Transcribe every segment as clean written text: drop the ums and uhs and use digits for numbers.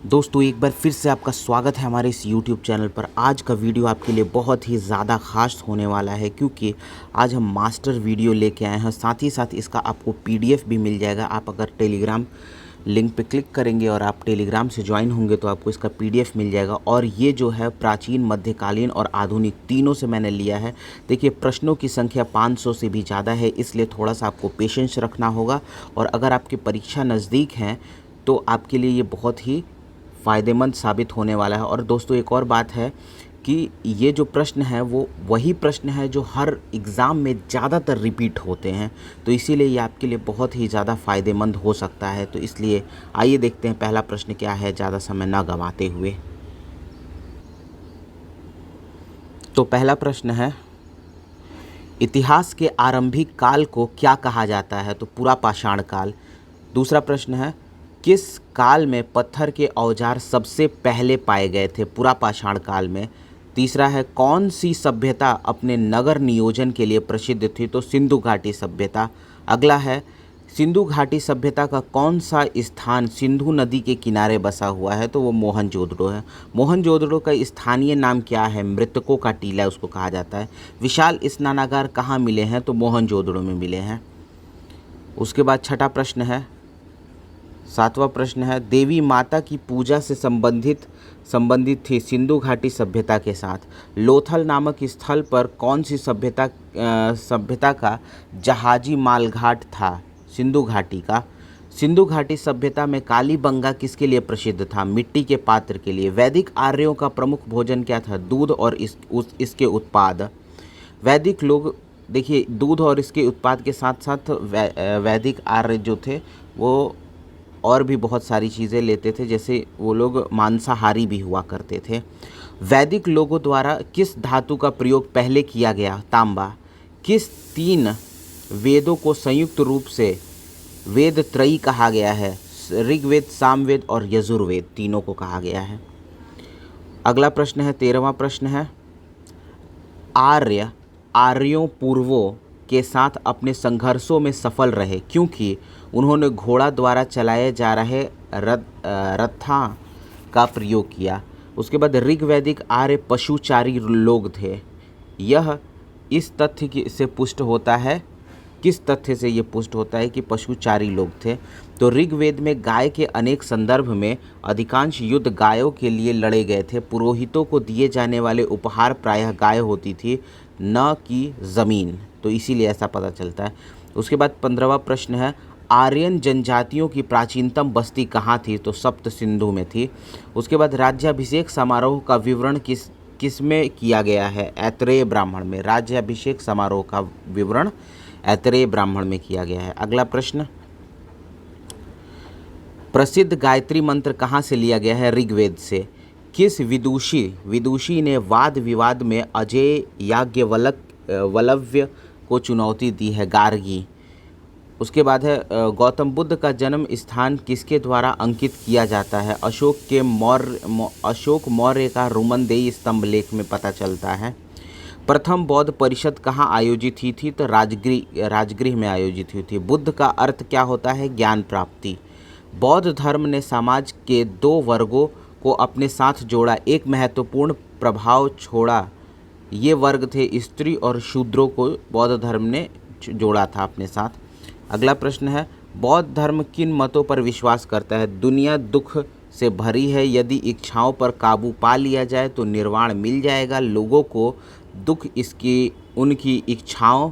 दोस्तों एक बार फिर से आपका स्वागत है हमारे इस YouTube चैनल पर। आज का वीडियो आपके लिए बहुत ही ज़्यादा ख़ास होने वाला है क्योंकि आज हम मास्टर वीडियो लेके आए हैं। साथ ही साथ इसका आपको PDF भी मिल जाएगा। आप अगर टेलीग्राम लिंक पे क्लिक करेंगे और आप टेलीग्राम से ज्वाइन होंगे तो आपको इसका PDF मिल जाएगा। और ये जो है प्राचीन, मध्यकालीन और आधुनिक तीनों से मैंने लिया है। देखिए प्रश्नों की संख्या 500 से भी ज़्यादा है, इसलिए थोड़ा सा आपको पेशेंस रखना होगा। और अगर आपकी परीक्षा नज़दीक हैं तो आपके लिए ये बहुत ही फ़ायदेमंद साबित होने वाला है। और दोस्तों एक और बात है कि ये जो प्रश्न है वो वही प्रश्न है जो हर एग्ज़ाम में ज़्यादातर रिपीट होते हैं, तो इसीलिए ये आपके लिए बहुत ही ज़्यादा फ़ायदेमंद हो सकता है। तो इसलिए आइए देखते हैं पहला प्रश्न क्या है, ज़्यादा समय ना गंवाते हुए। तो पहला प्रश्न है, इतिहास के आरंभिक काल को क्या कहा जाता है? तो पूरा पाषाण काल। दूसरा प्रश्न है, किस काल में पत्थर के औजार सबसे पहले पाए गए थे? पूरा पाषाण काल में। तीसरा है, कौन सी सभ्यता अपने नगर नियोजन के लिए प्रसिद्ध थी? तो सिंधु घाटी सभ्यता। अगला है, सिंधु घाटी सभ्यता का कौन सा स्थान सिंधु नदी के किनारे बसा हुआ है? तो वो मोहनजोदड़ो है। मोहनजोदड़ो का स्थानीय नाम क्या है? मृतकों का टीला उसको कहा जाता है। विशाल स्नानागार कहाँ मिले हैं? तो मोहनजोदड़ो में मिले हैं। उसके बाद छठा प्रश्न है, सातवां प्रश्न है, देवी माता की पूजा से संबंधित थी सिंधु घाटी सभ्यता के साथ। लोथल नामक स्थल पर कौन सी सभ्यता का जहाजी मालघाट था? सिंधु घाटी का। सिंधु घाटी सभ्यता में कालीबंगा किसके लिए प्रसिद्ध था? मिट्टी के पात्र के लिए। वैदिक आर्यों का प्रमुख भोजन क्या था? दूध और इसके उत्पाद। वैदिक लोग, देखिए दूध और इसके उत्पाद के साथ साथ वैदिक आर्य जो थे वो और भी बहुत सारी चीज़ें लेते थे, जैसे वो लोग मांसाहारी भी हुआ करते थे। वैदिक लोगों द्वारा किस धातु का प्रयोग पहले किया गया? तांबा। किस तीन वेदों को संयुक्त रूप से वेद त्रयी कहा गया है? ऋग्वेद, सामवेद और यजुर्वेद, तीनों को कहा गया है। अगला प्रश्न है, 13वां प्रश्न है, आर्यों पूर्वों के साथ अपने संघर्षों में सफल रहे क्योंकि उन्होंने घोड़ा द्वारा चलाए जा रहे रथा का प्रयोग किया। उसके बाद ऋग्वैदिक आर्य पशुचारी लोग थे। यह इस तथ्य से पुष्ट होता है, किस तथ्य से ये पुष्ट होता है कि पशुचारी लोग थे? तो ऋग्वेद में गाय के अनेक संदर्भ में अधिकांश युद्ध गायों के लिए लड़े गए थे। पुरोहितों को दिए जाने वाले उपहार प्रायः गाय होती थी, न कि ज़मीन, तो इसीलिए ऐसा पता चलता है। उसके बाद 15वां प्रश्न है, आर्यन जनजातियों की प्राचीनतम बस्ती कहाँ थी? तो सप्त सिंधु में थी। उसके बाद राज्याभिषेक समारोह का विवरण किस में किया गया है? ऐतरेय ब्राह्मण में। राज्याभिषेक समारोह का विवरण ऐतरेय ब्राह्मण में किया गया है। अगला प्रश्न, प्रसिद्ध गायत्री मंत्र कहाँ से लिया गया है? ऋग्वेद से। किस विदुषी ने वाद विवाद में अजेय याज्ञवल्क्य को चुनौती दी है? गार्गी। उसके बाद है, गौतम बुद्ध का जन्म स्थान किसके द्वारा अंकित किया जाता है? अशोक मौर्य का रुमनदेई स्तंभ लेख में पता चलता है। प्रथम बौद्ध परिषद कहाँ आयोजित हुई थी? तो राजगृह में आयोजित हुई थी। बुद्ध का अर्थ क्या होता है? ज्ञान प्राप्ति। बौद्ध धर्म ने समाज के दो वर्गों को अपने साथ जोड़ा, एक महत्वपूर्ण प्रभाव छोड़ा। ये वर्ग थे स्त्री और शूद्रों को बौद्ध धर्म ने जोड़ा था अपने साथ। अगला प्रश्न है, बौद्ध धर्म किन मतों पर विश्वास करता है? दुनिया दुख से भरी है, यदि इच्छाओं पर काबू पा लिया जाए तो निर्वाण मिल जाएगा। लोगों को दुख उनकी इच्छाओं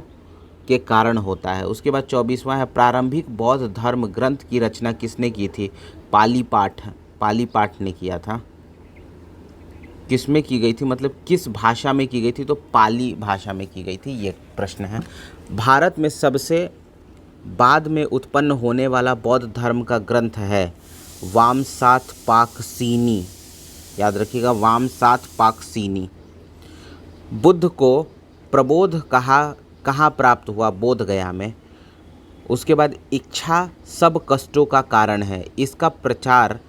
के कारण होता है। उसके बाद 24वां है, प्रारंभिक बौद्ध धर्म ग्रंथ की रचना किसने की थी? पाली पाठ ने किया था। किस में की गई थी, मतलब किस भाषा में की गई थी? तो पाली भाषा में की गई थी। ये प्रश्न है। भारत में सबसे बाद में उत्पन्न होने वाला बौद्ध धर्म का ग्रंथ है वामसातपाकसीनी। याद रखिएगा, वामसातपाकसीनी। बुद्ध को प्रबोध कहाँ प्राप्त हुआ? बोध गया में। उसके बाद इच्छा सब कष्टों का कारण है, इसका प्रचार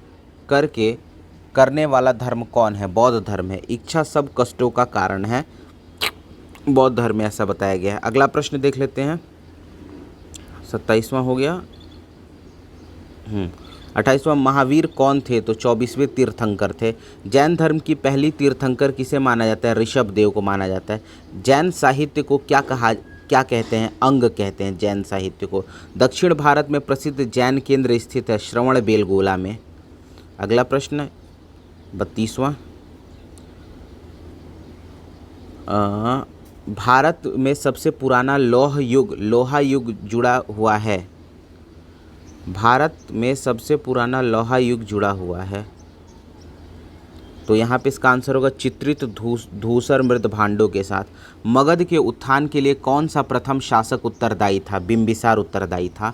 करने वाला धर्म कौन है? बौद्ध धर्म है। इच्छा सब कष्टों का कारण है, बौद्ध धर्म में ऐसा बताया गया है। अगला प्रश्न देख लेते हैं, 27वां हो गया। 28वां महावीर कौन थे? तो 24वें तीर्थंकर थे। जैन धर्म की पहली तीर्थंकर किसे माना जाता है? ऋषभ देव को माना जाता है। जैन साहित्य को क्या कहते हैं? अंग कहते हैं जैन साहित्य को। दक्षिण भारत में प्रसिद्ध जैन केंद्र स्थित है श्रवण बेलगोला में। अगला प्रश्न 32वां, भारत में सबसे पुराना लोहा युग जुड़ा हुआ है। भारत में सबसे पुराना लोहा युग जुड़ा हुआ है, तो यहाँ पे इसका आंसर होगा चित्रित धूसर मृद भांडों के साथ। मगध के उत्थान के लिए कौन सा प्रथम शासक उत्तरदायी था? बिंबिसार उत्तरदायी था।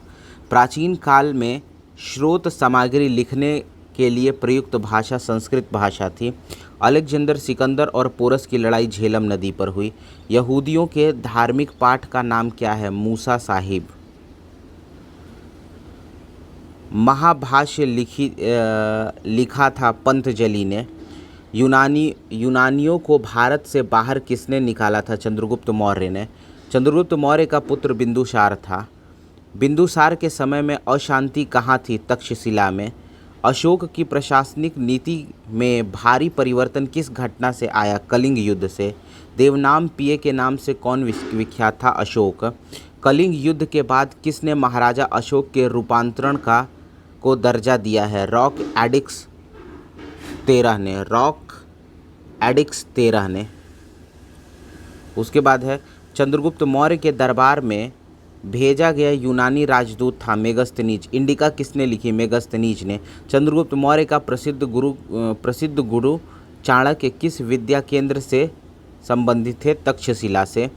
प्राचीन काल में स्रोत सामग्री लिखने के लिए प्रयुक्त भाषा संस्कृत भाषा थी। अलेक्जेंडर सिकंदर और पोरस की लड़ाई झेलम नदी पर हुई। यहूदियों के धार्मिक पाठ का नाम क्या है? मूसा साहिब। महाभाष्य लिखा था पंतजलि ने। यूनानियों को भारत से बाहर किसने निकाला था? चंद्रगुप्त मौर्य ने। चंद्रगुप्त मौर्य का पुत्र बिंदुसार था। बिंदुसार के समय में अशांति कहाँ थी? तक्षशिला में। अशोक की प्रशासनिक नीति में भारी परिवर्तन किस घटना से आया? कलिंग युद्ध से। देवनाम पिए के नाम से कौन विख्यात था? अशोक। कलिंग युद्ध के बाद किसने महाराजा अशोक के रूपांतरण को दर्जा दिया है? रॉक एडिक्स 13 ने। उसके बाद है चंद्रगुप्त मौर्य के दरबार में भेजा गया यूनानी राजदूत था मेगस्थनीज। इंडिका किसने लिखी? मेगस्थनीज ने। चंद्रगुप्त मौर्य का प्रसिद्ध गुरु चाणक्य किस विद्या केंद्र से संबंधित थे? तक्षशिला से।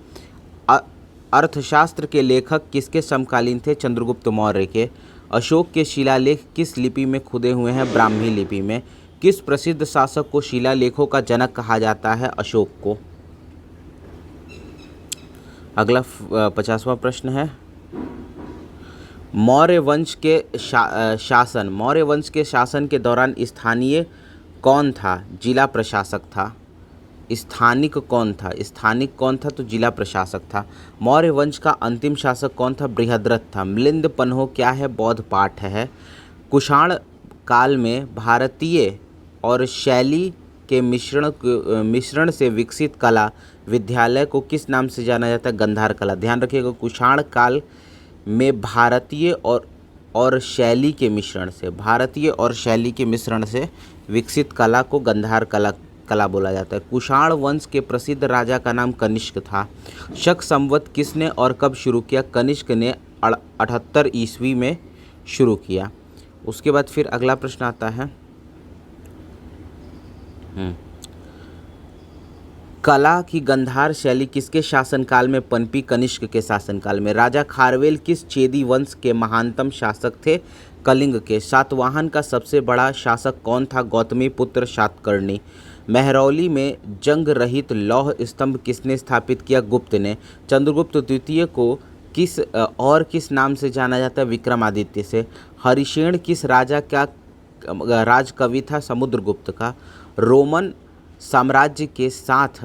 अर्थशास्त्र के लेखक किसके समकालीन थे? चंद्रगुप्त मौर्य के। अशोक के शिलालेख किस लिपि में खुदे हुए हैं? ब्राह्मी लिपि में। किस प्रसिद्ध शासक को शिलालेखों का जनक कहा जाता है? अशोक को। अगला 50वां प्रश्न है मौर्य वंश के शासन के दौरान स्थानीय कौन था? जिला प्रशासक था। स्थानिक कौन था? तो जिला प्रशासक था। मौर्य वंश का अंतिम शासक कौन था? बृहद्रथ था। मिलिंद पन्हो क्या है? बौद्ध पाठ है। कुषाण काल में भारतीय और शैली के मिश्रण से विकसित कला विद्यालय को किस नाम से जाना जाता है? गंधार कला। ध्यान रखिएगा, कुषाण काल में भारतीय और शैली के मिश्रण से विकसित कला को गंधार कला बोला जाता है। कुषाण वंश के प्रसिद्ध राजा का नाम कनिष्क था। शक संवत किसने और कब शुरू किया? कनिष्क ने 78 ईस्वी में शुरू किया। उसके बाद फिर अगला प्रश्न आता है कला की गंधार शैली किसके शासनकाल में पनपी? कनिष्क के शासनकाल में। राजा खारवेल किस चेदी वंश के महानतम शासक थे? कलिंग के। सातवाहन का सबसे बड़ा शासक कौन था? गौतमी पुत्र सातकर्णी। महरौली में जंग रहित लौह स्तंभ किसने स्थापित किया? गुप्त ने। चंद्रगुप्त द्वितीय को किस नाम से जाना जाता है? विक्रमादित्य से। हरिशेन किस राजा का राजकवि था? समुद्रगुप्त का। रोमन साम्राज्य के साथ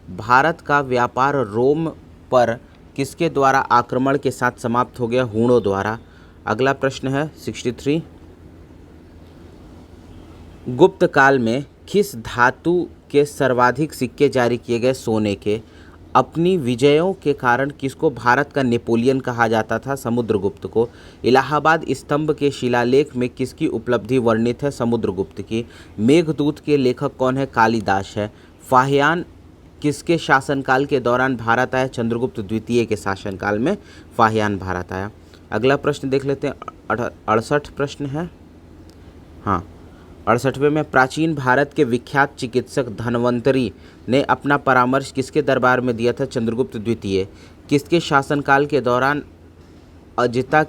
भारत का व्यापार रोम पर किसके द्वारा आक्रमण के साथ समाप्त हो गया? हूणों द्वारा। अगला प्रश्न है 63 गुप्त काल में किस धातु के सर्वाधिक सिक्के जारी किए गए? सोने के। अपनी विजयों के कारण किसको भारत का नेपोलियन कहा जाता था? समुद्रगुप्त को। इलाहाबाद स्तंभ के शिलालेख में किसकी उपलब्धि वर्णित है? समुद्रगुप्त की। मेघदूत के लेखक कौन है? कालिदास है। फाहियान किसके शासनकाल के दौरान भारत आया? चंद्रगुप्त द्वितीय के शासनकाल में फाहियान भारत आया। अगला प्रश्न देख लेते हैं 68 प्रश्न है। हाँ, 68वें में प्राचीन भारत के विख्यात चिकित्सक धन्वंतरी ने अपना परामर्श किसके दरबार में दिया था? चंद्रगुप्त द्वितीय। किसके शासनकाल के दौरान अजंता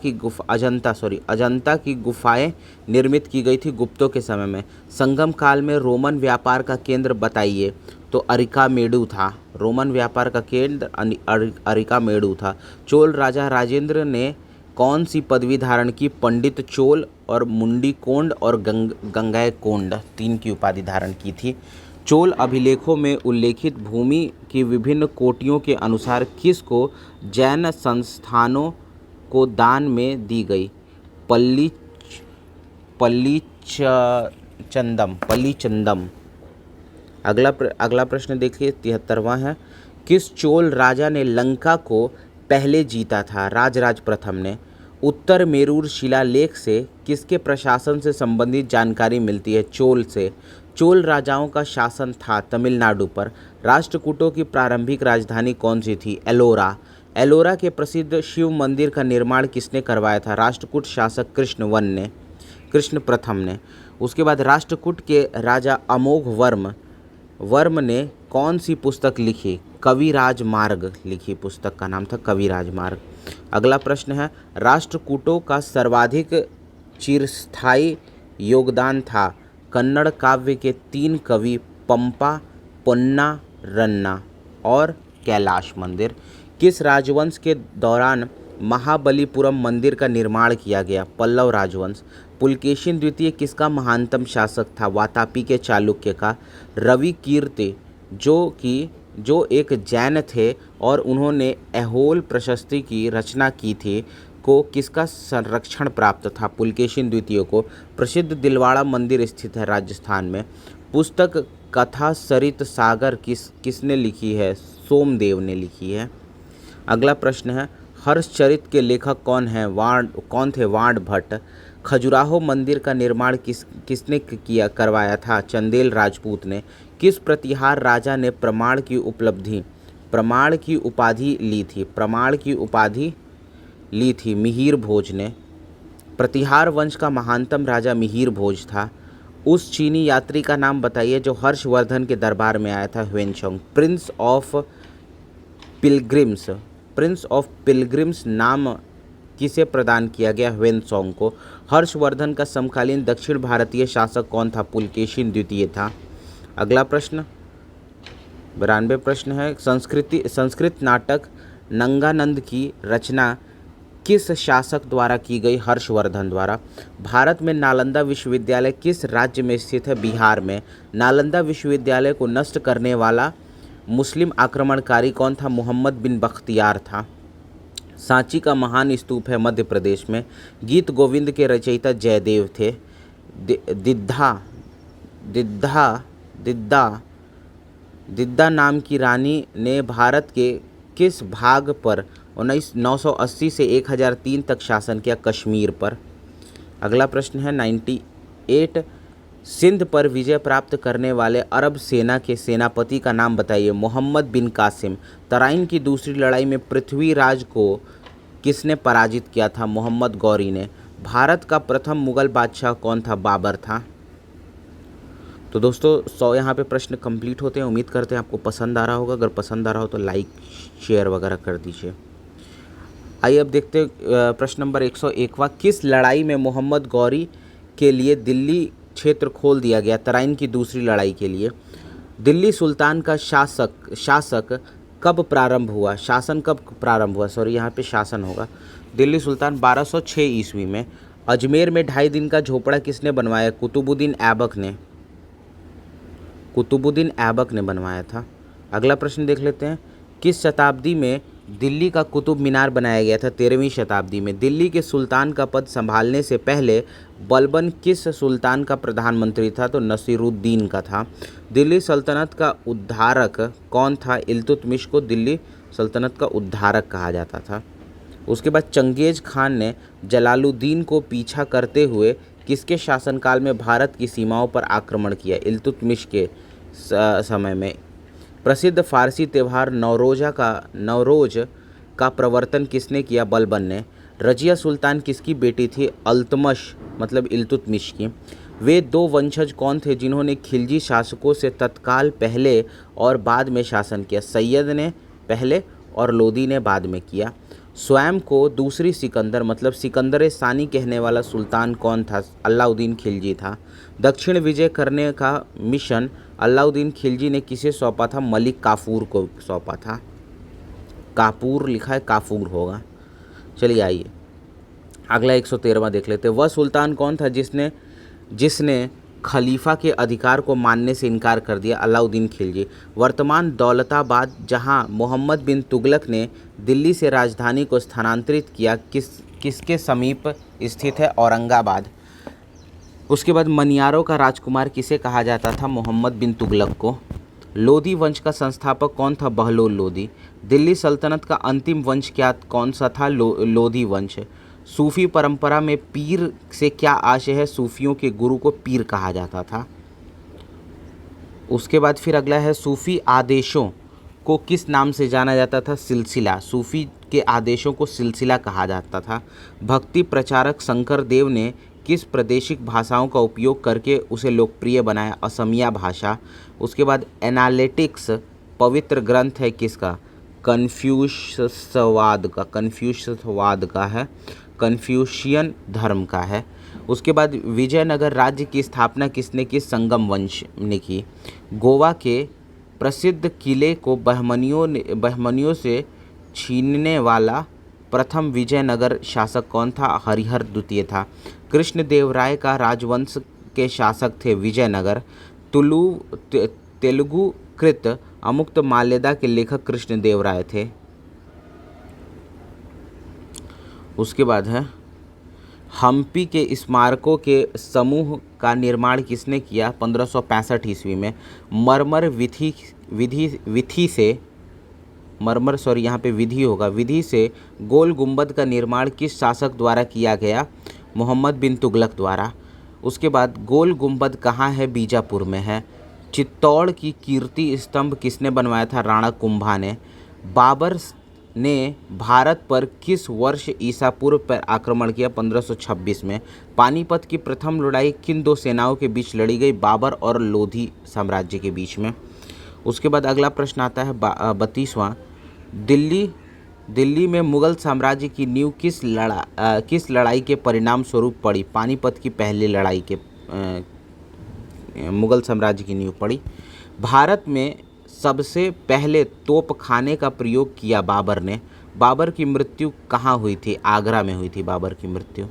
की गुफाएं निर्मित की गई थी? गुप्तों के समय में। संगम काल में रोमन व्यापार का केंद्र बताइए। तो अरिकामेडु था। रोमन व्यापार का केंद्र अरिकामेडु था। चोल राजा राजेंद्र ने कौन सी पदवी धारण की? पंडित चोल और मुंडीकोंड और गंगैकोंड 3 की उपाधि धारण की थी। चोल अभिलेखों में उल्लेखित भूमि की विभिन्न कोटियों के अनुसार किसको जैन संस्थानों को दान में दी गई? पल्लीचंदम। अगला प्रश्न देखिए 73वां है, किस चोल राजा ने लंका को पहले जीता था? राजराज प्रथम ने। उत्तर मेरूर शिलालेख से किसके प्रशासन से संबंधित जानकारी मिलती है? चोल से। चोल राजाओं का शासन था तमिलनाडु पर। राष्ट्रकूटों की प्रारंभिक राजधानी कौन सी थी? एलोरा। एलोरा के प्रसिद्ध शिव मंदिर का निर्माण किसने करवाया था? राष्ट्रकूट शासक कृष्ण प्रथम ने। उसके बाद राष्ट्रकूट के राजा अमोघ वर्म ने कौन सी पुस्तक लिखी? कविराज मार्ग लिखी, पुस्तक का नाम था कविराज मार्ग। अगला प्रश्न है, राष्ट्रकूटों का सर्वाधिक चिरस्थायी योगदान था कन्नड़ काव्य के 3 कवि पंपा, पोन्ना, रन्ना और कैलाश मंदिर। किस राजवंश के दौरान महाबलीपुरम मंदिर का निर्माण किया गया? पल्लव राजवंश। पुलकेशिन द्वितीय किसका महानतम शासक था? वातापी के चालुक्य का। रवि कीर्ति जो एक जैन थे और उन्होंने ऐहोल प्रशस्ति की रचना की थी को किसका संरक्षण प्राप्त था? पुलकेशिन द्वितीय को। प्रसिद्ध दिलवाड़ा मंदिर स्थित है राजस्थान में। पुस्तक कथा सरित सागर किसने लिखी है? सोमदेव ने लिखी है। अगला प्रश्न है, हर्षचरित के लेखक कौन थे? वाण भट्ट। खजुराहो मंदिर का निर्माण किसने करवाया था? चंदेल राजपूत ने। किस प्रतिहार राजा ने प्रमाण की उपाधि ली थी? मिहिर भोज ने। प्रतिहार वंश का महानतम राजा मिहिर भोज था। उस चीनी यात्री का नाम बताइए जो हर्षवर्धन के दरबार में आया था? ह्वेनसांग। प्रिंस ऑफ पिलग्रिम्स नाम किसे प्रदान किया गया? ह्वेनसांग को। हर्षवर्धन का समकालीन दक्षिण भारतीय शासक कौन था? पुलकेशिन द्वितीय था। अगला प्रश्न 92 प्रश्न है, संस्कृत नाटक नंगानंद की रचना किस शासक द्वारा की गई? हर्षवर्धन द्वारा। भारत में नालंदा विश्वविद्यालय किस राज्य में स्थित है? बिहार में। नालंदा विश्वविद्यालय को नष्ट करने वाला मुस्लिम आक्रमणकारी कौन था? मोहम्मद बिन बख्तियार था। सांची का महान स्तूप है मध्य प्रदेश में। गीत गोविंद के रचयिता जयदेव थे। दिद्दा नाम की रानी ने भारत के किस भाग पर 980 से 1003 तक शासन किया? कश्मीर पर। अगला प्रश्न है 98, सिंध पर विजय प्राप्त करने वाले अरब सेना के सेनापति का नाम बताइए? मोहम्मद बिन कासिम। तराइन की दूसरी लड़ाई में पृथ्वीराज को किसने पराजित किया था? मोहम्मद गौरी ने। भारत का प्रथम मुगल बादशाह कौन था? बाबर था। तो दोस्तों 100 यहाँ पे प्रश्न कंप्लीट होते हैं। उम्मीद करते हैं आपको पसंद आ रहा होगा। अगर पसंद आ रहा हो तो लाइक शेयर वगैरह कर दीजिए। आइए अब देखते हैं प्रश्न नंबर 101वां, किस लड़ाई में मोहम्मद गौरी के लिए दिल्ली क्षेत्र खोल दिया गया? तराइन की दूसरी लड़ाई के लिए। दिल्ली सुल्तान का शासन कब प्रारंभ हुआ? यहाँ पे शासन होगा। दिल्ली सुल्तान 1206 ईस्वी में। अजमेर में 2.5 दिन का झोपड़ा किसने बनवाया? कुतुबुद्दीन ऐबक ने बनवाया था। अगला प्रश्न देख लेते हैं, किस शताब्दी में दिल्ली का कुतुब मीनार बनाया गया था? 13वीं शताब्दी में। दिल्ली के सुल्तान का पद संभालने से पहले बलबन किस सुल्तान का प्रधानमंत्री था? तो नसीरुद्दीन का था। दिल्ली सल्तनत का उद्धारक कौन था? इल्तुतमिश को दिल्ली सल्तनत का उद्धारक कहा जाता था। उसके बाद चंगेज खान ने जलालुद्दीन को पीछा करते हुए किसके शासनकाल में भारत की सीमाओं पर आक्रमण किया? इल्तुतमिश के समय में। प्रसिद्ध फारसी त्यौहार नवरोज का प्रवर्तन किसने किया? बलबन ने। रजिया सुल्तान किसकी बेटी थी? अल्तमश मतलब इल्तुतमिश की। वे 2 वंशज कौन थे जिन्होंने खिलजी शासकों से तत्काल पहले और बाद में शासन किया? सैयद ने पहले और लोदी ने बाद में किया। स्वयं को दूसरी सिकंदर मतलब सिकंदर सानी कहने वाला सुल्तान कौन था? अलाउद्दीन खिलजी था। दक्षिण विजय करने का मिशन अलाउद्दीन खिलजी ने किसे सौंपा था? मलिक काफूर को सौंपा था। कापूर लिखा है, काफूर होगा। चलिए आइए अगला 113वां देख लेते हैं। वह सुल्तान कौन था जिसने खलीफा के अधिकार को मानने से इनकार कर दिया? अलाउद्दीन खिलजी। वर्तमान दौलताबाद जहां मोहम्मद बिन तुगलक ने दिल्ली से राजधानी को स्थानांतरित किया किसके समीप स्थित है? औरंगाबाद। उसके बाद मनियारों का राजकुमार किसे कहा जाता था? मोहम्मद बिन तुगलक को। लोधी वंश का संस्थापक कौन था? बहलोल लोधी। दिल्ली सल्तनत का अंतिम वंश क्या कौन सा था? लोधी वंश। सूफी परंपरा में पीर से क्या आशय है? सूफियों के गुरु को पीर कहा जाता था। उसके बाद फिर अगला है, सूफी आदेशों को किस नाम से जाना जाता था? सिलसिला। सूफी के आदेशों को सिलसिला कहा जाता था। भक्ति प्रचारक शंकर देव ने किस प्रादेशिक भाषाओं का उपयोग करके उसे लोकप्रिय बनाया? असमिया भाषा। उसके बाद एनालिटिक्स पवित्र ग्रंथ है किसका? कन्फ्यूशसवाद का है, कन्फ्यूशियन धर्म का है। उसके बाद विजयनगर राज्य की स्थापना किसने की? संगम वंश ने की। गोवा के प्रसिद्ध किले को बहमनियों से छीनने वाला प्रथम विजयनगर शासक कौन था? हरिहर द्वितीय था। कृष्णदेवराय का राजवंश के शासक थे विजयनगर। तेलुगु कृत अमुक्त माल्यदा के लेखक कृष्णदेवराय थे। उसके बाद है, हम्पी के स्मारकों के समूह का निर्माण किसने किया? 1565 ईस्वी में। विधि से गोल गुंबद का निर्माण किस शासक द्वारा किया गया? मोहम्मद बिन तुगलक द्वारा। उसके बाद गोल गुंबद कहाँ है? बीजापुर में है। चित्तौड़ की कीर्ति स्तंभ किसने बनवाया था? राणा कुंभा ने। बाबर ने भारत पर किस वर्ष ईसा पूर्व पर आक्रमण किया? 1526 में। पानीपत की प्रथम लड़ाई किन दो सेनाओं के बीच लड़ी गई? बाबर और लोधी साम्राज्य के बीच में। उसके बाद अगला प्रश्न आता है 32वां, दिल्ली में मुगल साम्राज्य की नींव किस लड़ाई के परिणाम स्वरूप पड़ी? पानीपत की पहली लड़ाई के मुगल साम्राज्य की नींव पड़ी। भारत में सबसे पहले तोपखाने का प्रयोग किया बाबर ने। बाबर की मृत्यु कहाँ हुई थी? आगरा में हुई थी बाबर की मृत्यु।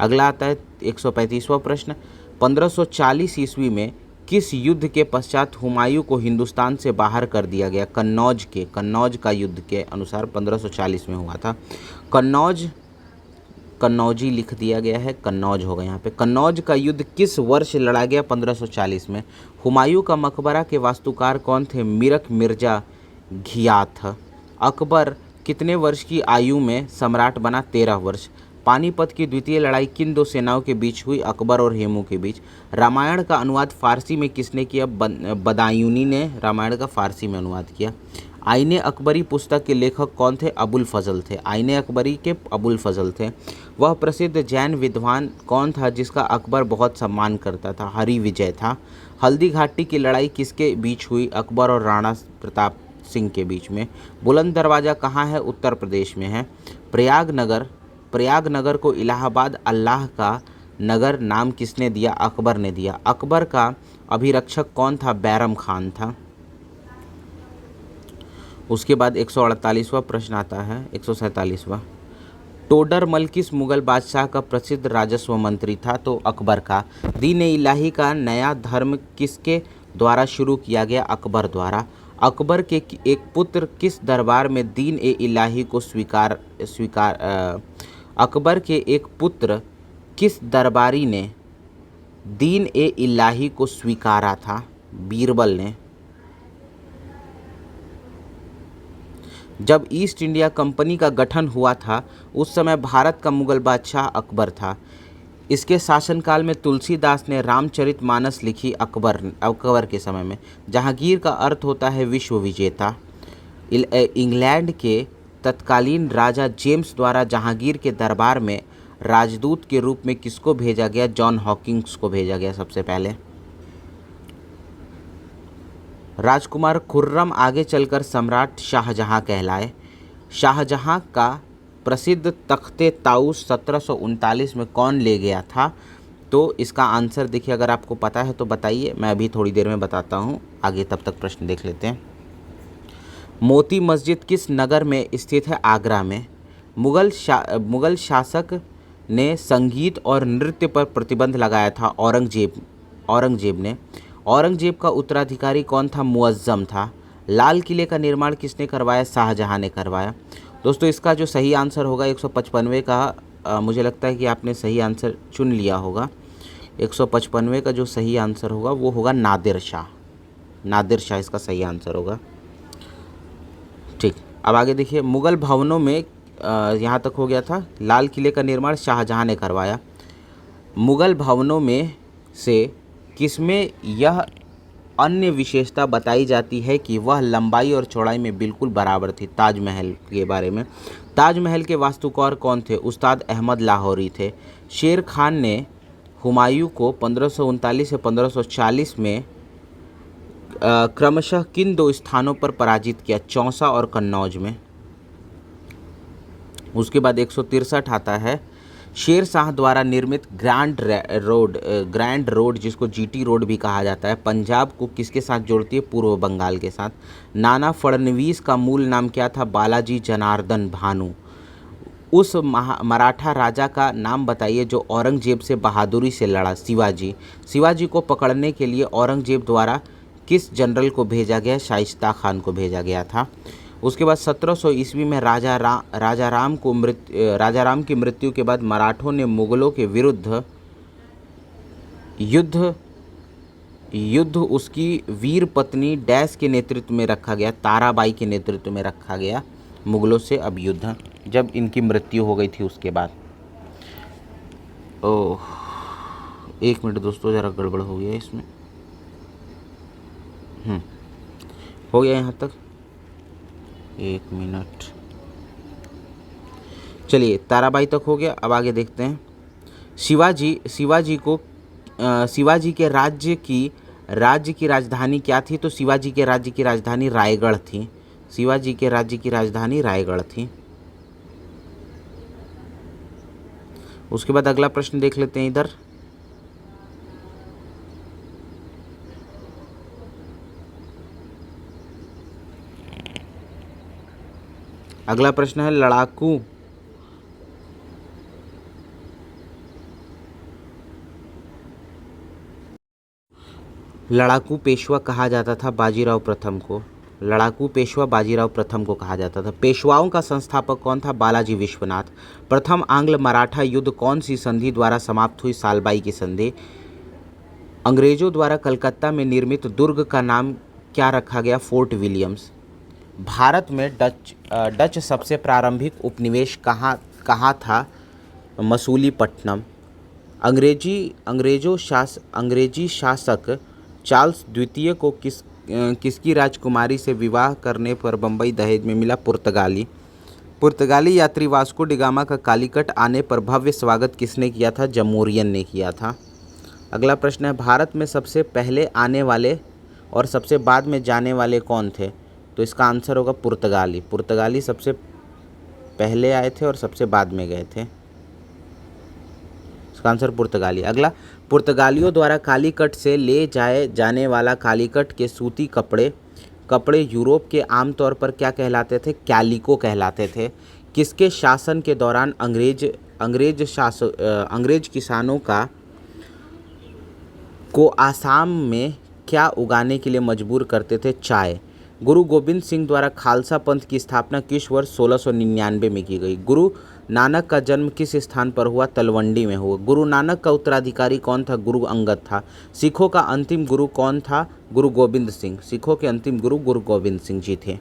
अगला आता है 135वां प्रश्न, 1540 ईस्वी में किस युद्ध के पश्चात हुमायूं को हिंदुस्तान से बाहर कर दिया गया? कन्नौज का युद्ध के अनुसार 1540 में हुआ था। कन्नौजी लिख दिया गया है, कन्नौज होगा यहाँ पे। कन्नौज का युद्ध किस वर्ष लड़ा गया? 1540 में। हुमायूं का मकबरा के वास्तुकार कौन थे? मीरक मिर्जा घियाथ। अकबर कितने वर्ष की आयु में सम्राट बना? 13 वर्ष। पानीपत की द्वितीय लड़ाई किन दो सेनाओं के बीच हुई? अकबर और हेमू के बीच। रामायण का अनुवाद फारसी में किसने किया? बदायूनी ने रामायण का फारसी में अनुवाद किया। आईने अकबरी पुस्तक के लेखक कौन थे? अबुल फजल थे। आईने अकबरी के अबुल फजल थे। वह प्रसिद्ध जैन विद्वान कौन था जिसका अकबर बहुत सम्मान करता था? हरि विजय था। हल्दी घाटी की लड़ाई किसके बीच हुई? अकबर और राणा प्रताप सिंह के बीच में। बुलंद दरवाज़ा कहाँ है? उत्तर प्रदेश में है। प्रयागनगर को इलाहाबाद अल्लाह का नगर नाम किसने दिया? अकबर ने दिया। अकबर का अभिरक्षक कौन था? बैरम खान था। उसके बाद 148वां प्रश्न आता है, 147वां, टोडरमल किस मुगल बादशाह का प्रसिद्ध राजस्व मंत्री था? तो अकबर का। दीन ए इलाही का नया धर्म किसके द्वारा शुरू किया गया? अकबर द्वारा। अकबर के एक पुत्र किस दरबार में दीन ए इलाही को अकबर के एक पुत्र किस दरबारी ने दीन ए इलाही को स्वीकारा था? बीरबल ने। जब ईस्ट इंडिया कंपनी का गठन हुआ था उस समय भारत का मुगल बादशाह अकबर था। इसके शासनकाल में तुलसीदास ने रामचरितमानस लिखी अकबर के समय में। जहांगीर का अर्थ होता है विश्व विजेता। इंग्लैंड के तत्कालीन राजा जेम्स द्वारा जहांगीर के दरबार में राजदूत के रूप में किसको भेजा गया? जॉन हॉकिंस को भेजा गया सबसे पहले। राजकुमार खुर्रम आगे चलकर सम्राट शाहजहां कहलाए। शाहजहां का प्रसिद्ध तख्ते ताऊस 1739 में कौन ले गया था? तो इसका आंसर देखिए, अगर आपको पता है तो बताइए, मैं अभी थोड़ी देर में बताता हूँ। आगे तब तक प्रश्न देख लेते हैं। मोती मस्जिद किस नगर में स्थित है? आगरा में। मुगल शासक ने संगीत और नृत्य पर प्रतिबंध लगाया था औरंगजेब ने। औरंगजेब का उत्तराधिकारी कौन था? मुअज्जम था। लाल किले का निर्माण किसने करवाया? शाहजहां ने करवाया। दोस्तों इसका जो सही आंसर होगा 155वें का, मुझे लगता है कि आपने सही आंसर चुन लिया होगा। 155वें का जो सही आंसर होगा वो होगा नादिर शाह। नादिर शाह इसका सही आंसर होगा। ठीक, अब आगे देखिए, मुगल भवनों में यहाँ तक हो गया था। लाल किले का निर्माण शाहजहाँ ने करवाया। मुगल भवनों में से किसमें यह अन्य विशेषता बताई जाती है कि वह लंबाई और चौड़ाई में बिल्कुल बराबर थी? ताजमहल के बारे में। ताजमहल के वास्तुकार कौन थे? उस्ताद अहमद लाहौरी थे। शेर खान ने हुमायूं को 1539 से 1540 में क्रमशः किन दो स्थानों पर पराजित किया? चौसा और कन्नौज में। उसके बाद 163 आता है, शेर शाह द्वारा निर्मित ग्रैंड रोड जिसको जीटी रोड भी कहा जाता है, पंजाब को किसके साथ जोड़ती है? पूर्व बंगाल के साथ। नाना फडणवीस का मूल नाम क्या था? बालाजी जनार्दन भानु। उस मराठा राजा का नाम बताइए जो औरंगजेब से बहादुरी से लड़ा? शिवाजी। शिवाजी को पकड़ने के लिए औरंगजेब द्वारा किस जनरल को भेजा गया? शाइस्ता खान को भेजा गया था। उसके बाद 1700 ईस्वी में राजा राम की मृत्यु के बाद मराठों ने मुगलों के विरुद्ध युद्ध उसकी वीर पत्नी डैश के नेतृत्व में रखा गया, ताराबाई के नेतृत्व में रखा गया मुगलों से अब युद्ध, जब इनकी मृत्यु हो गई थी उसके बाद। ओह, एक मिनट दोस्तों, ज़रा गड़बड़ हो गया इसमें। हो गया यहाँ तक, एक मिनट। चलिए, ताराबाई तक हो गया। अब आगे देखते हैं। शिवाजी के राज्य की राजधानी क्या थी? तो शिवाजी के राज्य की राजधानी रायगढ़ थी। शिवाजी के राज्य की राजधानी रायगढ़ थी। उसके बाद अगला प्रश्न देख लेते हैं इधर। अगला प्रश्न है, लड़ाकू पेशवा कहा जाता था बाजीराव प्रथम को। लड़ाकू पेशवा बाजीराव प्रथम को कहा जाता था। पेशवाओं का संस्थापक कौन था? बालाजी विश्वनाथ। प्रथम आंग्ल मराठा युद्ध कौन सी संधि द्वारा समाप्त हुई? सालबाई की संधि। अंग्रेजों द्वारा कलकत्ता में निर्मित दुर्ग का नाम क्या रखा गया? Fort Williams. भारत में डच सबसे प्रारंभिक उपनिवेश कहाँ था? मसूलीपट्टनम। अंग्रेजी शासक चार्ल्स द्वितीय को किसकी राजकुमारी से विवाह करने पर बम्बई दहेज में मिला? पुर्तगाली यात्री वास्को डिगामा का कालीकट आने पर भव्य स्वागत किसने किया था? जमोरियन ने किया था। अगला प्रश्न है, भारत में सबसे पहले आने वाले और सबसे बाद में जाने वाले कौन थे? तो इसका आंसर होगा पुर्तगाली। पुर्तगाली सबसे पहले आए थे और सबसे बाद में गए थे। इसका आंसर पुर्तगाली। अगला, पुर्तगालियों द्वारा कालीकट से ले जाने वाला कालीकट के सूती कपड़े यूरोप के आमतौर पर क्या कहलाते थे? कैलिको कहलाते थे। किसके शासन के दौरान अंग्रेज किसानों को आसाम में क्या उगाने के लिए मजबूर करते थे? चाय। गुरु गोविंद सिंह द्वारा खालसा पंथ की स्थापना किस वर्ष 1699 में की गई? गुरु नानक का जन्म किस स्थान पर हुआ? तलवंडी में हुआ। गुरु नानक का उत्तराधिकारी कौन था? गुरु अंगद था। सिखों का अंतिम गुरु कौन था? गुरु गोविंद सिंह। सिखों के अंतिम गुरु गोविंद सिंह जी थे।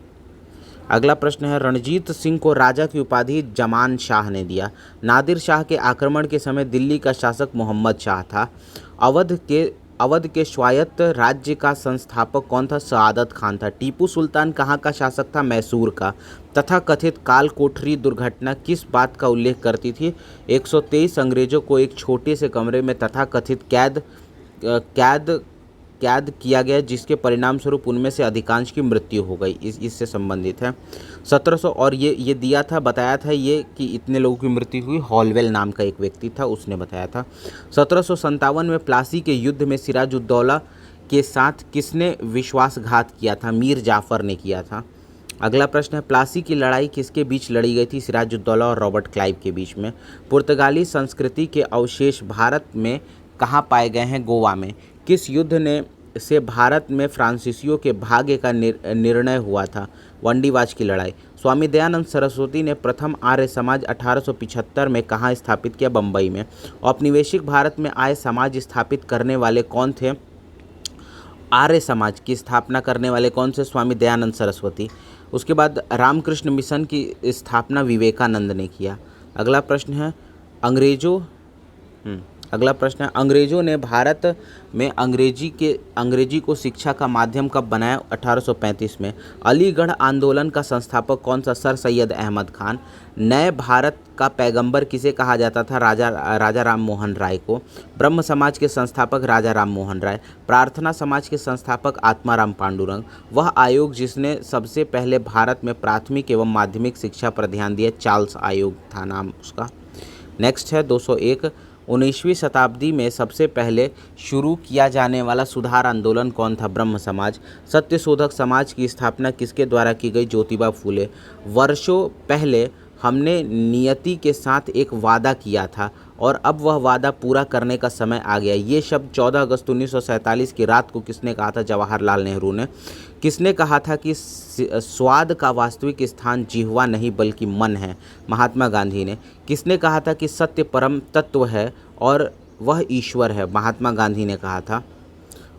अगला प्रश्न है, रणजीत सिंह को राजा की उपाधि जमान शाह ने दिया। नादिर शाह के आक्रमण के समय दिल्ली का शासक मोहम्मद शाह था। अवध के स्वायत्त राज्य का संस्थापक कौन था? सआदत खान था। टीपू सुल्तान कहाँ का शासक था? मैसूर का। तथा कथित काल कोठरी दुर्घटना किस बात का उल्लेख करती थी? 123 अंग्रेजों को एक छोटे से कमरे में तथा कथित कैद किया गया, जिसके परिणाम स्वरूप उनमें से अधिकांश की मृत्यु हो गई। इससे संबंधित है 1700। और ये दिया था, बताया था ये कि इतने लोगों की मृत्यु हुई, हॉलवेल नाम का एक व्यक्ति था, उसने बताया था। 1757 में प्लासी के युद्ध में सिराजुद्दौला के साथ किसने विश्वासघात किया था? मीर जाफर ने किया था। अगला प्रश्न है, प्लासी की लड़ाई किसके बीच लड़ी गई थी? सिराजुद्दौला और रॉबर्ट क्लाइव के बीच में। पुर्तगाली संस्कृति के अवशेष भारत में कहाँ पाए गए हैं? गोवा में। किस युद्ध से भारत में फ्रांसीसियों के भाग्य का निर्णय हुआ था? वंडीवाज की लड़ाई। स्वामी दयानंद सरस्वती ने प्रथम आर्य समाज 1875 में कहाँ स्थापित किया? बम्बई में। औपनिवेशिक भारत में आर्य समाज स्थापित करने वाले कौन थे? आर्य समाज की स्थापना करने वाले कौन से? स्वामी दयानंद सरस्वती। उसके बाद रामकृष्ण मिशन की स्थापना विवेकानंद ने किया। अगला प्रश्न है अंग्रेजों ने भारत में अंग्रेजी को शिक्षा का माध्यम कब बनाया? 1835 में। अलीगढ़ आंदोलन का संस्थापक कौन सा? सर सैयद अहमद खान। नए भारत का पैगंबर किसे कहा जाता था? राजा राम मोहन राय को। ब्रह्म समाज के संस्थापक राजा राम मोहन राय। प्रार्थना समाज के संस्थापक आत्माराम पांडुरंग। वह आयोग जिसने सबसे पहले भारत में प्राथमिक एवं माध्यमिक शिक्षा पर ध्यान दिया? चार्ल्स आयोग था नाम उसका। नेक्स्ट है 201। 19वीं शताब्दी में सबसे पहले शुरू किया जाने वाला सुधार आंदोलन कौन था? ब्रह्म समाज। सत्यशोधक समाज की स्थापना किसके द्वारा की गई? ज्योतिबा फूले। वर्षों पहले हमने नियति के साथ एक वादा किया था और अब वह वादा पूरा करने का समय आ गया। ये शब्द 14 अगस्त 1947 की रात को किसने कहा था? जवाहरलाल नेहरू ने। किसने कहा था कि स्वाद का वास्तविक स्थान जिह्वा नहीं बल्कि मन है? महात्मा गांधी ने। किसने कहा था कि सत्य परम तत्व है और वह ईश्वर है? महात्मा गांधी ने कहा था।